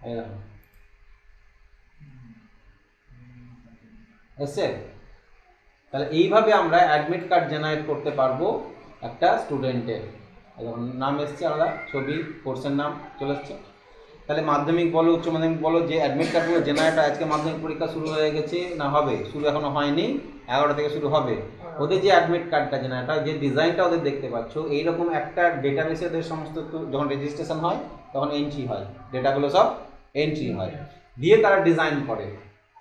এই দেখো এসছে। তাহলে এইভাবে আমরা অ্যাডমিট কার্ড জেনারেট করতে পারবো একটা স্টুডেন্টের। যখন নাম এসছে আলাদা, ছবি, কোর্সের নাম চলে এসছে। তাহলে মাধ্যমিক বলো উচ্চ মাধ্যমিক বলো, যে অ্যাডমিট কার্ডগুলো জেনারেট, আজকে মাধ্যমিক পরীক্ষা শুরু হয়ে গেছে না হবে, শুরু এখনো হয়নি, 11টা থেকে শুরু হবে। ওদের যে অ্যাডমিট কার্ডটা জেনারেট হয়, যে ডিজাইনটা ওদের দেখতে পাচ্ছ, এইরকম একটা ডেটাবেসে ওদের সমস্ত যখন রেজিস্ট্রেশন হয় তখন এন্ট্রি হয়, ডেটাগুলো সব এন্ট্রি হয়, দিয়ে তারা ডিজাইন করে।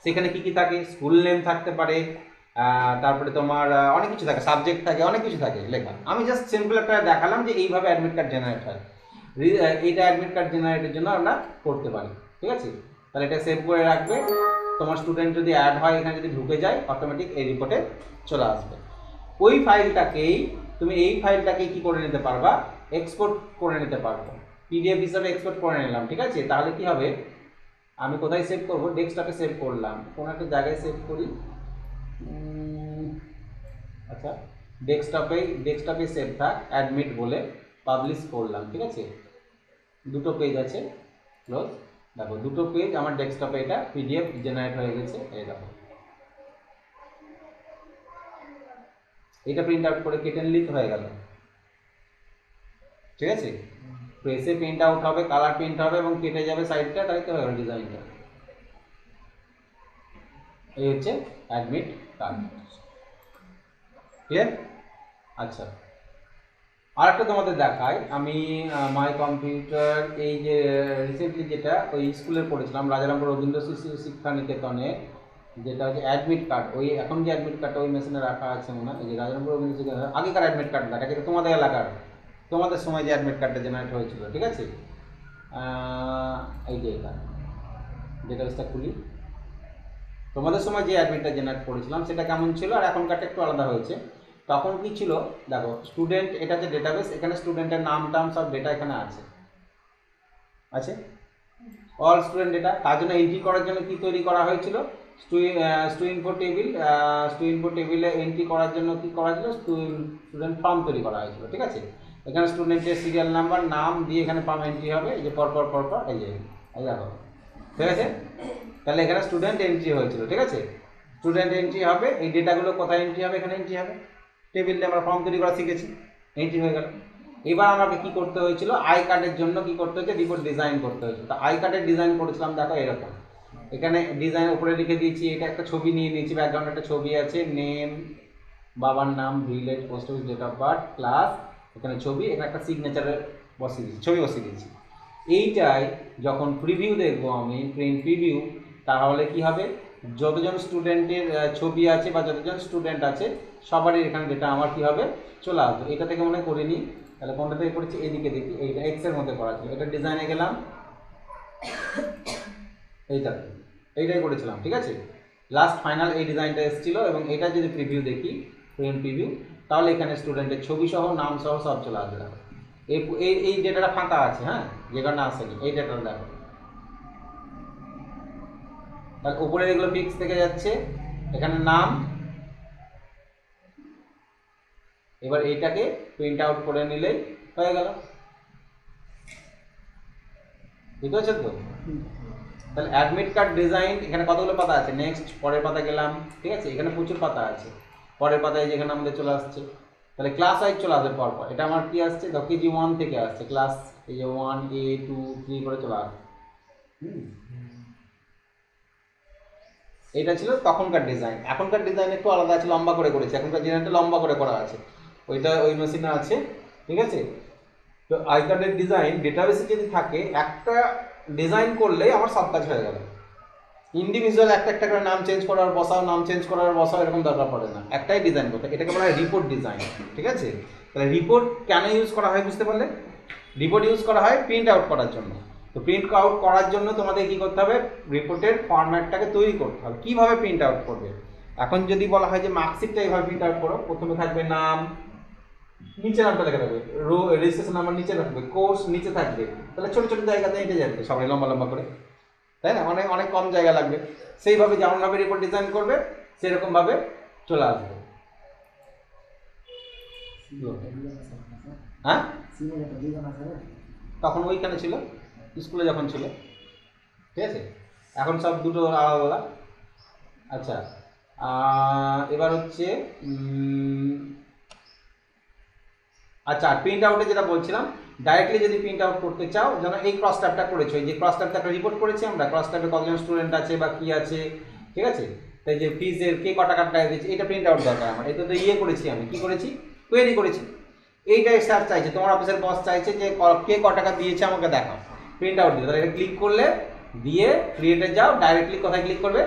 সেখানে কি কি থাকে, স্কুল নেম থাকতে পারে, তারপরে তোমার অনেক কিছু থাকে, সাবজেক্ট থাকে, অনেক কিছু থাকে লেখা। আমি জাস্ট সিম্পল একটা দেখালাম যে এইভাবে অ্যাডমিট কার্ড জেনারেট হয়। এইটা অ্যাডমিট কার্ড জেনারেটের জন্য আমরা করতে পারি, ঠিক আছে। তাহলে এটা সেভ করে রাখবে। তোমার স্টুডেন্ট যদি অ্যাড হয়, এখানে যদি ঢুকে যায়, অটোমেটিক এই রিপোর্টে চলে আসবে। ওই ফাইলটাকেই তুমি এই ফাইলটাকেই কি করে নিতে পারবা, এক্সপোর্ট করে নিতে পারবো, পিডিএফ হিসাবে এক্সপোর্ট করে নিলাম, ঠিক আছে। তাহলে কি হবে, আমি কোথায় সেভ করব, ডেস্কটপে সেভ করলাম, কোনো একটা জায়গায় সেভ করি। আচ্ছা, ডেস্কটপে সেভ থাক, অ্যাডমিট বলে পাবলিশ করলাম, ঠিক আছে। দুটো পেজ আছে, ক্লোজ। দেখো দুটো পেজ আমার ডেস্কটপে, এটা পিডিএফ জেনারেট হয়ে গেছে, এই দেখো। এটা প্রিন্ট আউট করে কেটে নিলেই তো হয়ে গেল, ঠিক আছে। প্রেসে প্রিন্ট আউট হবে, কালার প্রিন্ট হবে এবং কেটে যাবে সাইডটা, তাই তো হয়ে গেল ডিজাইনটা। এই হচ্ছে অ্যাডমিট কার্ড, ক্লিয়ার। আচ্ছা, আর একটা তোমাদের দেখাই আমি, মাই কম্পিউটার, এই যে রিসেন্টলি যেটা ওই স্কুলে পড়েছিলাম, রাজারামপুর রবীন্দ্র শিশু শিক্ষা নিকেতনে, যেটা হচ্ছে অ্যাডমিট কার্ড। ওই এখন যে অ্যাডমিট কার্ডটা ওই মেশিনে রাখা আছে মনে হয়, এই যে রাজারামপুর রবীন্দ্র শিক্ষা, আগেকার অ্যাডমিট কার্ড দেখা, যেটা তোমাদের এলাকার, তোমাদের সময় যে অ্যাডমিট কার্ডটা জেনারেট হয়েছিল, ঠিক আছে। এই যে এটা ডেটাবেসটা খুলি, তোমাদের সময় যে অ্যাডমিটটা জেনারেট করেছিলাম সেটা কেমন ছিল, আর এখনকারটা একটু আলাদা হয়েছে। তখন কি ছিল দেখো, স্টুডেন্ট, এটা যে ডেটাবেস, এখানে স্টুডেন্টের নাম টাম সব ডেটা এখানে আছে, অল স্টুডেন্ট ডেটা। তার জন্য এন্ট্রি করার জন্য কি তৈরি করা হয়েছিল, স্টুইনফো টেবিল। স্টুইনফো টেবিলে এন্ট্রি করার জন্য কি করা হয়েছিল, স্টুডেন্ট ফর্ম তৈরি করা হয়েছিল, ঠিক আছে। এখানে স্টুডেন্টের সিরিয়াল নাম্বার, নাম দিয়ে এখানে ফর্ম এন্ট্রি হবে, এই যে পরপর এই যে, এই দেখো, ঠিক আছে। তাহলে এখানে স্টুডেন্ট এন্ট্রি হয়েছিল, ঠিক আছে। স্টুডেন্ট এন্ট্রি হবে, এই ডেটাগুলো কোথায় এন্ট্রি হবে, এখানে এন্ট্রি হবে। টেবিলে আমরা ফর্ম তৈরি করা শিখেছি, এন্ট্রি হয়ে গেল। এবার আমাকে কি করতে হয়েছিল, আই কার্ডের জন্য কি করতে হয়েছে, রিপোর্ট ডিজাইন করতে হয়েছিল। তো আই কার্ডের ডিজাইন করেছিলাম, দেখো এরকম। এখানে ডিজাইন উপরে লিখে দিয়েছি, এটা একটা ছবি নিয়ে নিয়েছি, ব্যাকগ্রাউন্ডে একটা ছবি আছে, নেম, বাবার নাম, village, post office, date of birth, class, এখানে ছবি, এখানে একটা সিগনেচারে বসিয়ে দিয়েছি, ছবি বসিয়ে দিয়েছি। এইটাই যখন প্রিভিউ দেখবো আমি, প্রিন্ট প্রিভিউ, তাহলে কি হবে, যতজন স্টুডেন্টের ছবি আছে বা যতজন স্টুডেন্ট আছে সবারই এখানে ডেটা আমার কি হবে, চলে আসবে। এটা থেকে মনে করে নিই, তাহলে কোনটা থেকে করেছি, এদিকে দেখি, এইটা এক্স এর মধ্যে করা ছিল, এটা ডিজাইনে গেলাম, এইটাই করেছিলাম, ঠিক আছে। লাস্ট ফাইনাল এই ডিজাইনটা এসেছিল, এবং এটা যদি প্রিভিউ দেখি, প্রিন্ট প্রিভিউ, তাহলে এখানে স্টুডেন্টের ছবি সহ, নাম সহ সব চলে আসবে। এই ডেটাটা ফাঁকা আছে, হ্যাঁ, যে কারণে আসেনি, এই ডেটাটা দেখো। তাহলে উপরে এগুলো ফিক্স থেকে যাচ্ছে, এখানে নাম। এবার এইটাকে প্রিন্ট আউট করে নিলেই হয়ে গেল, বুঝতে পারছেন তো। তাহলে অ্যাডমিট কার্ড ডিজাইন, এখানে কতগুলো পাতা আছে, নেক্সট, পরের পাতা গেলাম, ঠিক আছে। এখানে প্রচুর পাতা আছে, পরের পাতায় যেখানে আমাদের চলে আসছে, তাহলে ক্লাস ওয়াইজ চলে আসবে পরপর। এটা আমার কি আসছে, ধর কেজি 1 থেকে আসছে, ক্লাস এই যে 1 A 2 3 করে চলে আসছে। এটা ছিল তখনকার ডিজাইন। এখনকার ডিজাইন একটু আলাদা আছে, লম্বা করে করেছে, এখনকার ডিজাইনটা লম্বা করে করা আছে, ওইটা ওই মেশিনে আছে, ঠিক আছে। তো আই কার্ডের ডিজাইন ডেটাবেসে যদি থাকে, একটা ডিজাইন করলেই আমার সব কাজ হয়ে গেল। ইন্ডিভিজুয়াল একটা একটা করে নাম চেঞ্জ করার বসাও, নাম চেঞ্জ করার বসাও, এরকম দরকার পড়ে না, একটাই ডিজাইন করতে। এটাকে বলা হয় রিপোর্ট ডিজাইন, ঠিক আছে। তাহলে রিপোর্ট কেন ইউজ করা হয় বুঝতে পারলে, রিপোর্ট ইউজ করা হয় প্রিন্ট আউট করার জন্য। তো প্রিন্ট আউট করার জন্য তোমাদের কি করতে হবে, রিপোর্টের ফরম্যাটটাকে তৈরি করতে হবে। কিভাবে প্রিন্ট আউট করবে, এখন যদি বলা হয় যে মার্কশিটটা এইভাবে প্রিন্ট আউট করো, প্রথমে থাকবে নাম, নিচে নামটা লেখা থাকবে, রো রেজিস্ট্রেশন নাম্বার নিচে থাকবে, কোর্স নিচে থাকবে, তাহলে ছোট ছোট জায়গাতে হেঁটে যাবে সবাই লম্বা লম্বা করে, তাই না, অনেক অনেক কম জায়গা লাগবে। সেইভাবে যেমনভাবে রিপোর্ট ডিজাইন করবে সেরকমভাবে চলে আসবে। হ্যাঁ, তখন ওইখানে ছিল, স্কুলে যখন ছিল, ঠিক আছে। এখন সব দুটো আলাদা আলাদা। আচ্ছা, এবার হচ্ছে আচ্ছা, প্রিন্ট আউটে যেটা বলছিলাম, ডাইরেক্টলি যদি প্রিন্ট আউট করতে চাও, যেন এই ক্রস ট্যাবটা করেছো, এই যে ক্রস ট্যাবটা একটা রিপোর্ট করেছি আমরা, ক্রস ট্যাবে কতজন স্টুডেন্ট আছে বা কি আছে, ঠিক আছে। তাই যে ফিজের কে ক টাকা দিচ্ছে, এটা প্রিন্ট আউট দরকার আমার। এটা তো ইয়ে করেছি আমি, কি করেছি, কোয়েরি করেছি। এইটাই স্যার চাইছে, তোমার অফিসের বস চাইছে যে কে ক টাকা দিয়েছে আমাকে দেখাও, প্রিন্ট আউট দিতে। তাহলে এটা ক্লিক করলে দিয়ে ক্রিয়েটে যাও, ডাইরেক্টলি কোথায় ক্লিক করবে,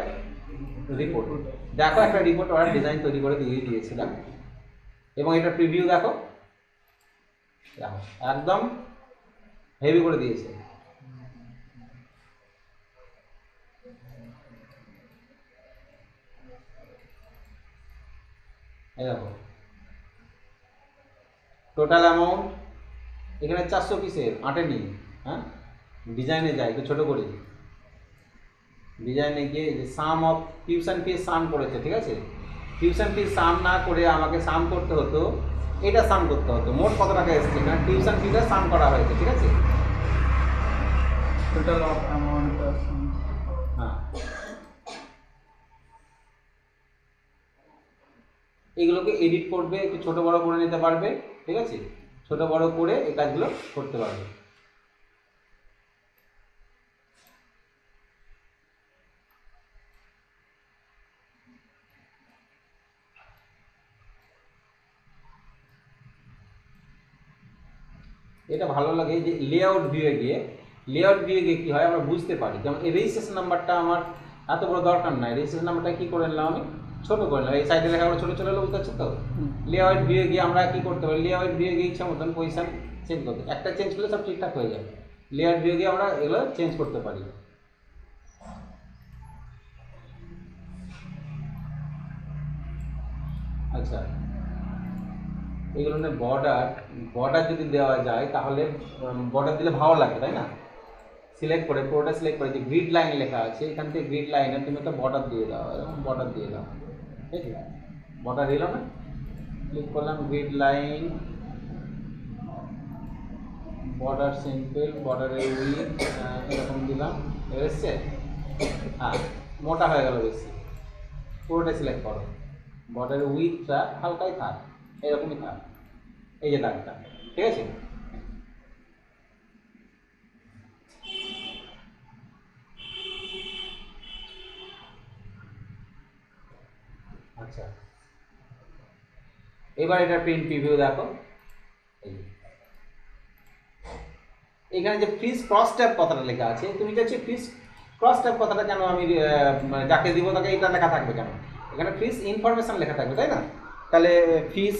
রিপোর্ট। দেখো একটা রিপোর্ট ওরা ডিজাইন তৈরি করে দিয়ে দিয়েছিলাম, এবং এটা প্রিভিউ দেখো, দেখো একদম হেভি করে দিয়েছে। এই দেখো টোটাল অ্যামাউন্ট এখানে 400 পিসের আটেনি। হ্যাঁ, ডিজাইনে যাই একটু ছোটো করি, ডিজাইনে গিয়ে যে সাম অফ টিউশন ফিস সাম করেছে, ঠিক আছে। টিউশন ফিস সাম না করে আমাকে সাম করতে হতো, এটা সাম করতে হতো, মোট কত টাকা এসছে, কারণ টিউশন ফিটা সাম করা হয়েছে, ঠিক আছে। Total of amount. হ্যাঁ, এগুলোকে এডিট করবে, একটু ছোটো বড়ো করে নিতে পারবে, ঠিক আছে। ছোটো বড়ো করে এই কাজগুলো করতে পারবে। এটা ভালো লাগে যে লেআউট ভিউয়ে গিয়ে, লেআউট ভিউয়ে গিয়ে কী হয় আমরা বুঝতে পারি। যেমন এই রেজিস্ট্রেশন নাম্বারটা আমার এত বড় দরকার নাই, রেজিস্ট্রেশন নাম্বারটা কী করে নিলাম আমি, ছোটো করে নিলাম, এই সাইডে লেখাগুলো ছোটো ছোটো হলো, বুঝতে পারছো তো। লেআউট ভিউয়ে গিয়ে আমরা কী করতে পারি, লেআউট ভিউয়ে গিয়ে ইচ্ছা মতন পজিশন চেঞ্জ করতে, একটা চেঞ্জ করলে সব ঠিকঠাক হয়ে যাবে। লেআউট ভিউয়ে গিয়ে আমরা এগুলো চেঞ্জ করতে পারি। আচ্ছা, এগুলো বর্ডার, বর্ডার যদি দেওয়া যায় তাহলে বর্ডার দিলে ভালো লাগে, তাই না। সিলেক্ট করে পুরোটা সিলেক্ট করে যে গ্রিড লাইন লেখা আছে, এখান থেকে গ্রিড লাইনে তুমি একটা বর্ডার দিয়ে দাও, এরকম বর্ডার দিয়ে দাও, ঠিক আছে। বর্ডার দিলাম না, ক্লিক করলাম গ্রিড লাইন, বর্ডার সিম্পল, বর্ডারের উইথ এরকম দিলাম, এসছে। হ্যাঁ, মোটা হয়ে গেল বেশি, পুরোটা সিলেক্ট করো, বর্ডারের উইথটা হালকাই থাক, এরকমই থাক, এই যে দাগটা, ঠিক আছে। আচ্ছা, এবার এটা প্রিন্ট প্রিভিউ দেখো, এখানে যে ফিস ক্রস ট্যাব কথাটা লেখা আছে, তুমি চাইছো ফিস ক্রস ট্যাব কথাটা কেন আমি যাকে দিব তাকে এটা লেখা থাকবে কেন, এখানে ফিস ইনফরমেশন লেখা থাকবে, তাই না। তাহলে ফিস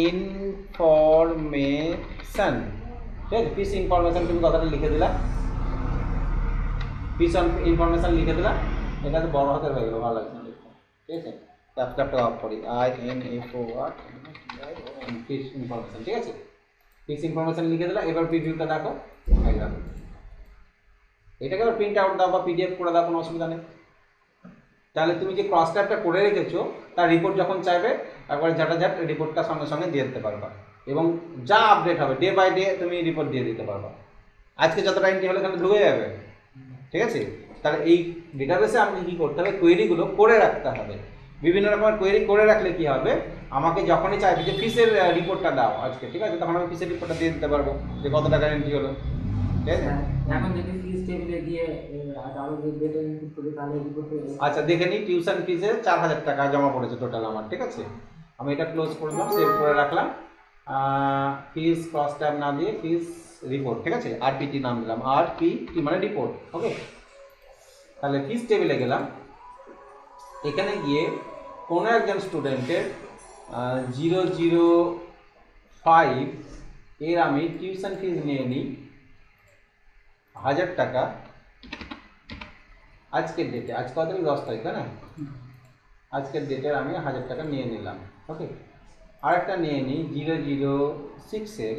ইনফরমেশন, ঠিক আছে, ফিস ইনফরমেশন তুমি কথাটা লিখে দিলা, ফিস ইনফরমেশন লিখে দিলা, এটা তো বড় হাতের হয়ে গেল, ভালো লাগছে, ঠিক আছে। ক্যাপকাটটা অফ করি, INFOR ফিস ইনফরমেশন, ঠিক আছে। ফিস ইনফরমেশন লিখে দিলা, এবার প্রিভিউটা দেখো, দেখো এটাকে আবার প্রিন্ট আউট দাও বা পিডিএফ করে দাও, কোনো অসুবিধা নেই। তাহলে তুমি যে ক্রস ট্যাবটা করে রেখেছো তার রিপোর্ট যখন চাইবে একবার ঝাটাঝাট রিপোর্টটা সঙ্গে সঙ্গে দিয়ে দিতে পারবা, এবং যা আপডেট হবে ডে বাই ডে তুমি রিপোর্ট দিয়ে দিতে পারবা। আজকে যতটা এন্ট্রি হলে এখানে ঢুকে যাবে, ঠিক আছে। তাহলে এই ডেটাবেসে আমাকে কী করতে হবে, কোয়েরিগুলো করে রাখতে হবে। বিভিন্ন রকমের কোয়েরি করে রাখলে কি হবে, আমাকে যখনই চাইবে যে ফিসের রিপোর্টটা দাও আজকে, ঠিক আছে, তখন আমি ফিসের রিপোর্টটা দিয়ে দিতে পারবো যে কত টাকা এন্ট্রি হলো, ঠিক আছে। এখন যদি ফিস টেবিলে গিয়ে আরো যে ডেটা ইনপুট করি তাহলে রিপোর্টে আচ্ছা, দেখে নিই টিউশন ফিসে 4000 টাকা জমা পড়েছে টোটাল আমার, ঠিক আছে। আমি এটা ক্লোজ করে দিলাম, সেভ করে রাখলাম। ফিস ক্রস ট্যাব না দিয়ে ফিস রিপোর্ট, ঠিক আছে, RPT নাম দিলাম, RPT মানে রিপোর্ট, ওকে। তাহলে ফিস টেবিলে গেলাম, এখানে গিয়ে কোনো একজন স্টুডেন্টের 005 এর আমি টিউশন ফিস নিয়ে নিই 1000 টাকা, আজকের ডেটে, আজ কত তারিখ, 10 তারিখ, তাই না। আজকের ডেটের আমি 1000 টাকা নিয়ে নিলাম, ওকে। আরেকটা নিয়ে নিই 006 এর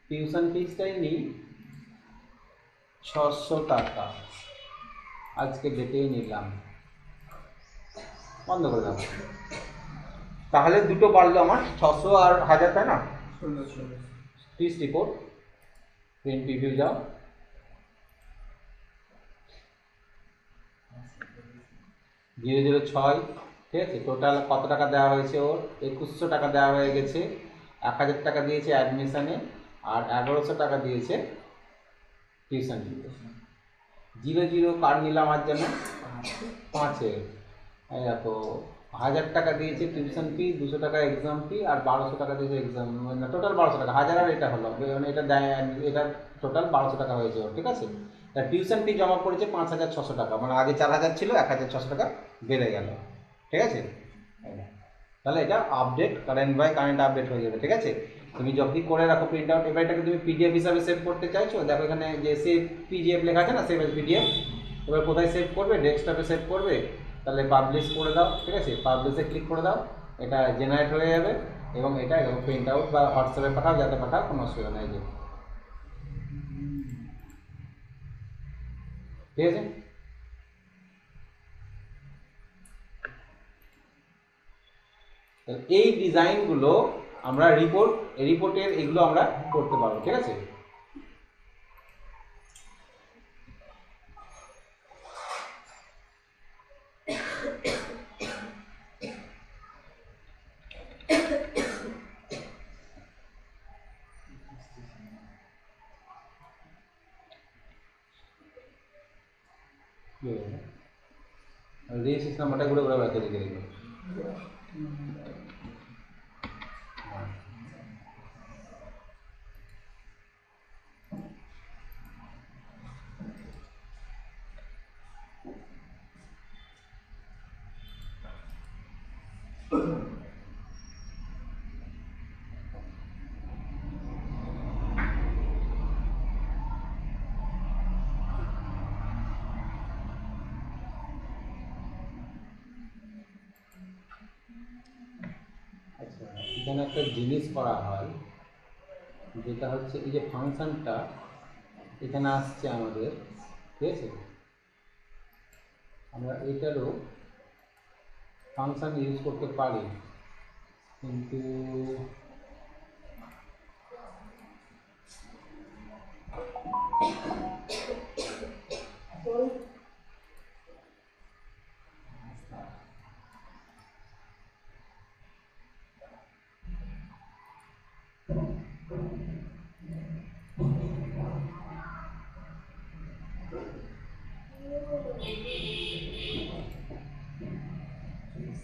টিউশন ফিসটাই নিই 600 টাকা, আজকের ডেটেই নিলাম, বন্ধ করে দাও। তাহলে দুটো বাড়লো আমার 600 আর 1000, তাই না? 1600 প্লিজ রিপোর্ট প্রিন্ট প্রিভিউ যাও। জিরো জিরো ছয়, ঠিক আছে। টোটাল কত টাকা দেওয়া হয়েছে ওর? 2100 টাকা দেওয়া হয়ে গেছে। 1000 টাকা দিয়েছে অ্যাডমিশনে, আর 1100 টাকা দিয়েছে টিউশন ফিতে। জিরো জিরো কার নিলাম আর জন্য 5-এ, এই দেখো 1000 টাকা দিয়েছে টিউশন ফি, 200 টাকা এক্সাম ফি, আর 1200 টাকা দিয়েছে এক্সাম, মানে টোটাল 1200 টাকা। 1000 আর এটা হলো, মানে এটা এটা টোটাল 1200 টাকা হয়েছে ওর, ঠিক আছে। তা টিউশন ফি জমা পড়েছে 5600 টাকা, মানে আগে 4000 ছিল, 1600 টাকা বেড়ে গেল, ঠিক আছে। তাহলে এটা আপডেট কারেন্ট আপডেট হয়ে যাবে, ঠিক আছে। তুমি যখনই করে রাখো প্রিন্ট আউট। এবার এটাকে তুমি পিডিএফ হিসাবে সেভ করতে চাইছো, দেখো এখানে যে সেভ পিডিএফ লেখা আছে না, সেভ এজ পিডিএফ। এবার কোথায় সেভ করবে? ডেস্কটপে সেভ করবে। তাহলে পাবলিশ করে দাও, ঠিক আছে। পাবলিশে ক্লিক করে দাও, এটা জেনারেট হয়ে যাবে এবং এটা এরকম প্রিন্ট আউট বা হোয়াটসঅ্যাপে পাঠাও, যাতে পাঠাও, কোনো অসুবিধা নেই যে, ঠিক আছে। এই ডিজাইনগুলো আমরা রিপোর্টের এগুলো আমরা করতে পারবো, ঠিক আছে। রেজিস্ট্রেশন নাম্বারটা ঘুরে ঘুরে রাখতে দিকে দেখবে। আচ্ছা, এখানে একটা জিনিস করা হয়, যেটা হচ্ছে এই যে ফাংশনটা এখানে আসছে আমাদের, ঠিক আছে। আমরা এটারও ফাংশন ইউজ করতে পারি, কিন্তু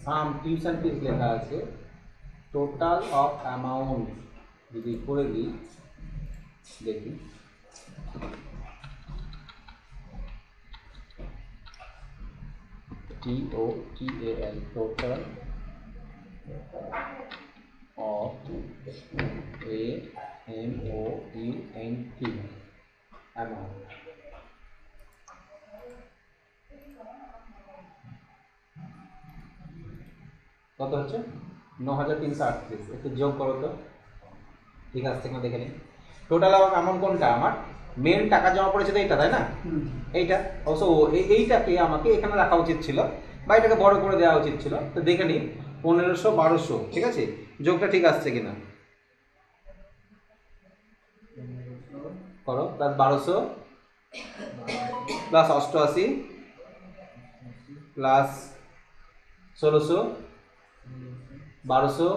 সাম টিউশন ফিস লেখা আছে, টোটাল অফ অ্যামাউন্ট যদি করে দিই, দেখি TOTAL, total of AMOUNT amount, কত হচ্ছে? 9338। একটু যোগ করো তো, ঠিক আছে কিনা দেখে নিই। টোটাল অ্যামাউন্ট কোনটা? আমার মেন টাকা জমা পড়েছে তো এইটা, তাই না? এইটা অবশ্য এইটাকে আমাকে এখানে রাখা উচিত ছিল, বা এটাকে বড় করে দেওয়া উচিত ছিল। তো দেখে নিই 1500 1200, ঠিক আছে। যোগটা ঠিক আসছে কিনা করো। প্লাস 1200 প্লাস 88 প্লাস 1600 1200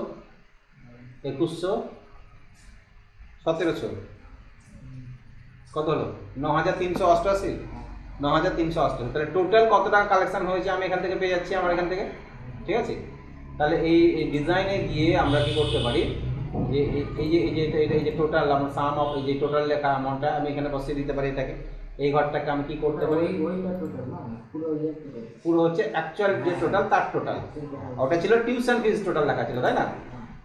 2100 1700, কত হলো? 9388। 9388। তাহলে টোটাল কত টাকা কালেকশন হয়েছে আমি এখান থেকে পেয়ে যাচ্ছি, আমার এখান থেকে, ঠিক আছে। তাহলে এই ডিজাইনে গিয়ে আমরা কি করতে পারি, যে এই যে টোটাল আমার সাম অফ, এই যে টোটাল লেখা অ্যামাউন্টটা আমি এখানে বসিয়ে দিতে পারি। এটাকে এই ঘরটাকে আমি কি করতে পারি, পুরো হচ্ছে অ্যাকচুয়াল যে টোটাল তার টোটাল, ওটা ছিল টিউশন ফিস টোটাল লেখা ছিল, তাই না?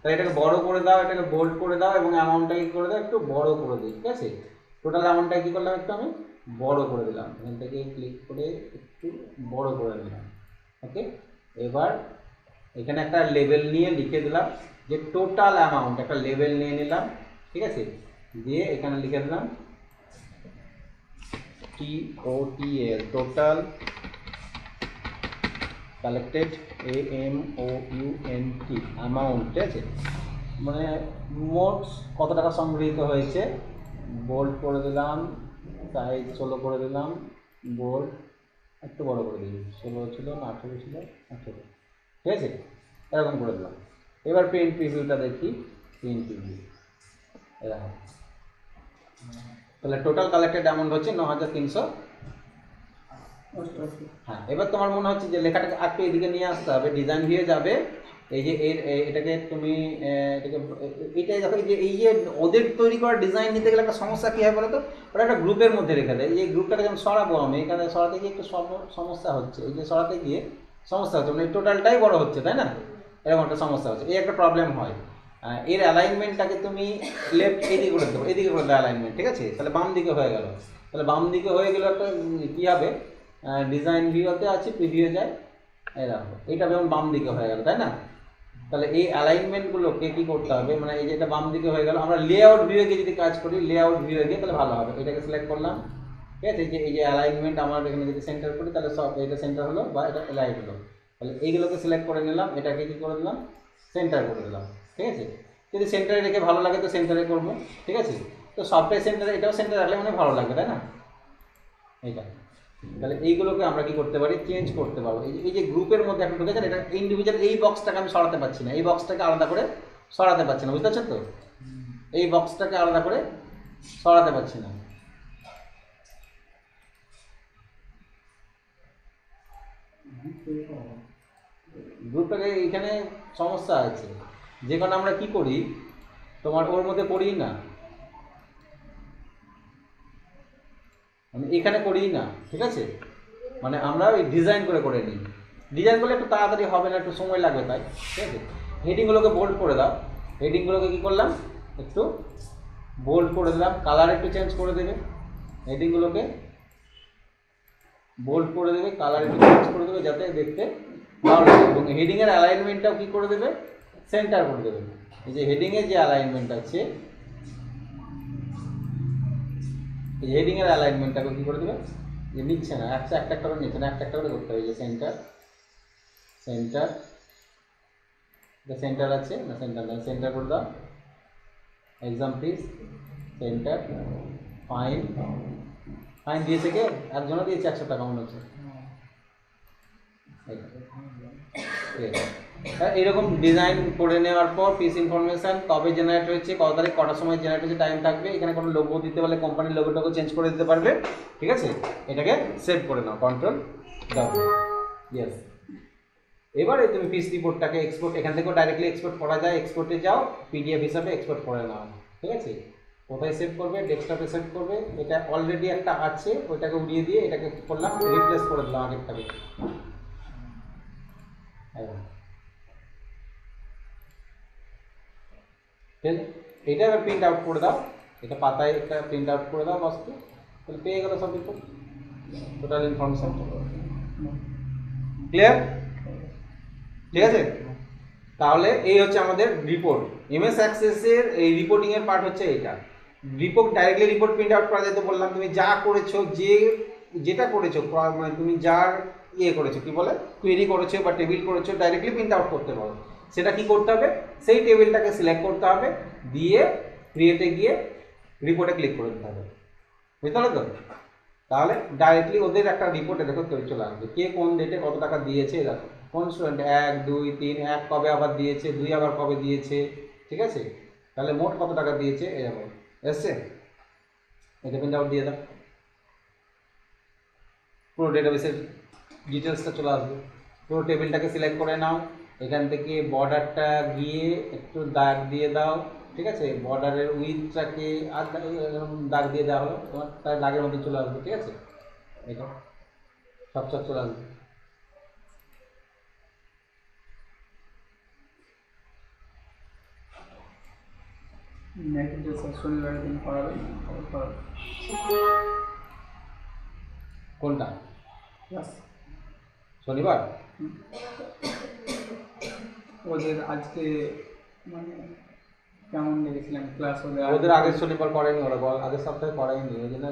তাহলে এটাকে বড় করে দাও, এটাকে বোল্ড করে দাও, এবং অ্যামাউন্টটাকে কি করে দাও, একটু বড় করে দিই, ঠিক আছে। টোটাল অ্যামাউন্টটা কি করলাম, একটু আমি বড় করে দিলাম, এখান থেকে ক্লিক করে একটু বড় করে দিলাম, ওকে। এবার এখানে একটা লেবেল নিয়ে লিখে দিলাম যে টোটাল অ্যামাউন্ট, একটা লেবেল নিয়ে নিলাম, ঠিক আছে। দিয়ে এখানে লিখে দিলাম TOTAL, total collected AMOUNT amount, ঠিক আছে, মানে মোট কত টাকা সংগৃহীত হয়েছে, বোল্ড করে দিলাম, সাইজ 16 করে দিলাম, বোল্ড একটু বড় করে দিই, 16 ছিল না 18 ছিল, 18, ঠিক আছে, এরকম করে দিলাম। এবার প্রিন্ট প্রিভিউটা দেখি, প্রিন্ট প্রিভিউ এরকম, তাহলে টোটাল কালেক্টেড অ্যামাউন্ট হচ্ছে 9300। অষ্টআশি। হ্যাঁ, এবার তোমার মনে হচ্ছে যে লেখাটাকে একটু এদিকে নিয়ে আসতে হবে, ডিজাইন ভিউয়ে যাবে, এই যে এটাকে তুমি এটাকে এইটাই দেখো, এই যে ওদের তৈরি করা ডিজাইন নিতে গেলে একটা সমস্যা কী হয় বলো তো, ওরা একটা গ্রুপের মধ্যে রেখে দেয়। এই গ্রুপটাকে যখন সরাবো আমি, এখানে সরাতে গিয়ে একটু সমস্যা হচ্ছে, এই যে সরাতে গিয়ে সমস্যা হচ্ছে, মানে টোটালটাই বড় হচ্ছে, তাই না, এরকম একটা সমস্যা হচ্ছে, এই একটা প্রবলেম হয়। এর অ্যালাইনমেন্টটাকে তুমি লেফট এদিকে করে দেবো, এদিকে করে দেবো অ্যালাইনমেন্ট, ঠিক আছে, তাহলে বাম দিকে হয়ে গেল, তাহলে বাম দিকে হয়ে গেলে একটা কী হবে, ডিজাইন ভিউতে আছে, প্রিভিউ যায়, এরকম এইটা যেমন বাম দিকে হয়ে গেল, তাই না। তাহলে এই অ্যালাইনমেন্টগুলোকে কী করতে হবে, মানে এই যে এটা বাম দিকে হয়ে গেল, আমরা লেআউট ভিউয়ে গিয়ে যদি কাজ করি, লেআউট ভিউয়ে গিয়ে তাহলে ভালো হবে। এটাকে সিলেক্ট করলাম, ঠিক আছে, এই যে অ্যালাইনমেন্ট আমার এখানে যদি সেন্টার করি তাহলে সব এটা সেন্টার হলো বা এটা লাইট হলো, তাহলে এইগুলোকে সিলেক্ট করে নিলাম, এটাকে কী করে দিলাম, সেন্টার করে দিলাম, ঠিক আছে। যদি সেন্টারে রেখে ভালো লাগে তো সেন্টারে করবো, ঠিক আছে, তো সবটাই সেন্টারে, এটাও সেন্টারে রাখলে মানে ভালো লাগবে, তাই না, এইটা। তাহলে এইগুলোকে আমরা কি করতে পারি, চেঞ্জ করতে পারবো। এই যে গ্রুপের মধ্যে একটা ঢুকেছেন, এটা ইন্ডিভিজুয়াল, এই বক্সটাকে আমি সরাতে পারছি না, এই বক্সটাকে আলাদা করে সরাতে পারছি না, বুঝতে পারছেন তো, এই বক্সটাকে আলাদা করে সরাতে পারছি না। গ্রুপটাকে এখানে সমস্যা আছে, যে কারণে আমরা কি করি, তোমার ওর মধ্যে করি না, আমি এখানে করি না, ঠিক আছে, মানে আমরা ওই ডিজাইন করে নিই, ডিজাইন করলে একটু তাড়াতাড়ি হবে না, একটু সময় লাগবে, তাই, ঠিক আছে। হেডিংগুলোকে বোল্ড করে দাও, হেডিংগুলোকে কী করলাম, একটু বোল্ড করে দিলাম, কালার একটু চেঞ্জ করে দেবে, হেডিংগুলোকে বোল্ড করে দেবে, কালার একটু চেঞ্জ করে দেবে, যাতে দেখতে ভালো লাগে, এবং হেডিংয়ের অ্যালাইনমেন্টটাও কী করে দেবে, সেন্টার করে দেবে। এই যে হেডিংয়ের যে অ্যালাইনমেন্ট আছে, এই হেডিংয়ের অ্যালাইনমেন্টটাকে কী করে দেবে, যে নিচ্ছে না, একটা করে নিচ্ছে না, একটা করে করতে হবে, যে সেন্টার সেন্টার, সেন্টার আছে না, সেন্টার না, সেন্টার করে দাও, exam please, centre, fine, fine দিয়েছে কে, একজনও দিয়েছে 100 টাকা মনে হচ্ছে। এইরকম ডিজাইন করে নেওয়ার পর পিস ইনফরমেশান কবে জেনারেট হয়েছে, কত তারিখ, কটার সময় জেনারেট হয়েছে, টাইম থাকবে, এখানে কোনো লোগো দিতে পারলে কোম্পানির লোগোটাকে চেঞ্জ করে দিতে পারবে, ঠিক আছে। এটাকে সেভ করে নাও, কন্ট্রোল ডাব্লিউ, ইয়েস। এবারে তুমি পিস রিপোর্টটাকে এক্সপোর্ট, এখান থেকেও ডাইরেক্টলি এক্সপোর্ট করা যায়, এক্সপোর্টে যাও, পিডিএফ হিসাবে এক্সপোর্ট করে নাও, ঠিক আছে। কোথায় সেভ করবে, ডেস্কটপে সেভ করবে, এটা অলরেডি একটা আছে, ওইটাকে উড়িয়ে দিয়ে এটাকে করলাম, রিপ্লেস করে দিলাম আগেরটাকে, ঠিক আছে। এটা এবার প্রিন্ট আউট করে দাও, এটা পাতায় একটা প্রিন্ট আউট করে দাও বস্তু, তাহলে পেয়ে গেল সব রিপোর্ট, টোটাল ইনফরমেশন, ক্লিয়ার, ঠিক আছে। তাহলে এই হচ্ছে আমাদের রিপোর্ট, এমএস অ্যাক্সেসের এই রিপোর্টিংয়ের পার্ট হচ্ছে এইটা। Report directly report print out করা যায়, তো বললাম তুমি যা করেছো, যেটা করেছো, মানে তুমি যার করেছো, কি বলে, কোয়েরি করেছো বা টেবিল করেছো, ডাইরেক্টলি প্রিন্ট আউট করতে পারো। সেটা কি করতে হবে, সেই টেবিলটাকে সিলেক্ট করতে হবে, দিয়ে ক্রিয়েটে গিয়ে রিপোর্টে ক্লিক করে দিতে হবে, বুঝতে পারলে তো। তাহলে ডাইরেক্টলি ওদের একটা রিপোর্টে দেখো চলে আসবে, কে কোন ডেটে কত টাকা দিয়েছে, দেখো কোন স্টুডেন্ট 1 2 3, 1 কবে আবার দিয়েছে, 2 আবার কবে দিয়েছে, ঠিক আছে, তাহলে মোট কত টাকা দিয়েছে এরকম এসছে, এটা প্রিন্ট আউট দিয়ে দাও, পুরো ডেটাবেসের ডিটেলসটা চলে আসবে। পুরো টেবিলটাকে সিলেক্ট করে নাও, এখান থেকে বর্ডারটা গিয়ে একটু দাগ দিয়ে দাও, ঠিক আছে, বর্ডারের উইথটাকে আর দাগ দিয়ে দেওয়া হলো, তোমার তার দাগের মধ্যে চলে আসবে, ঠিক আছে, এটা সব চলে আসবে। শনিবারের দিন করাবে, কোনটা, ক্লাস শনিবার, ওদের আজকে মানে কেমন দেখেছিলাম ক্লাস, ওদের আগের শনিবার করেনি, ওরা আগের সপ্তাহে করায়নি, ওই জন্য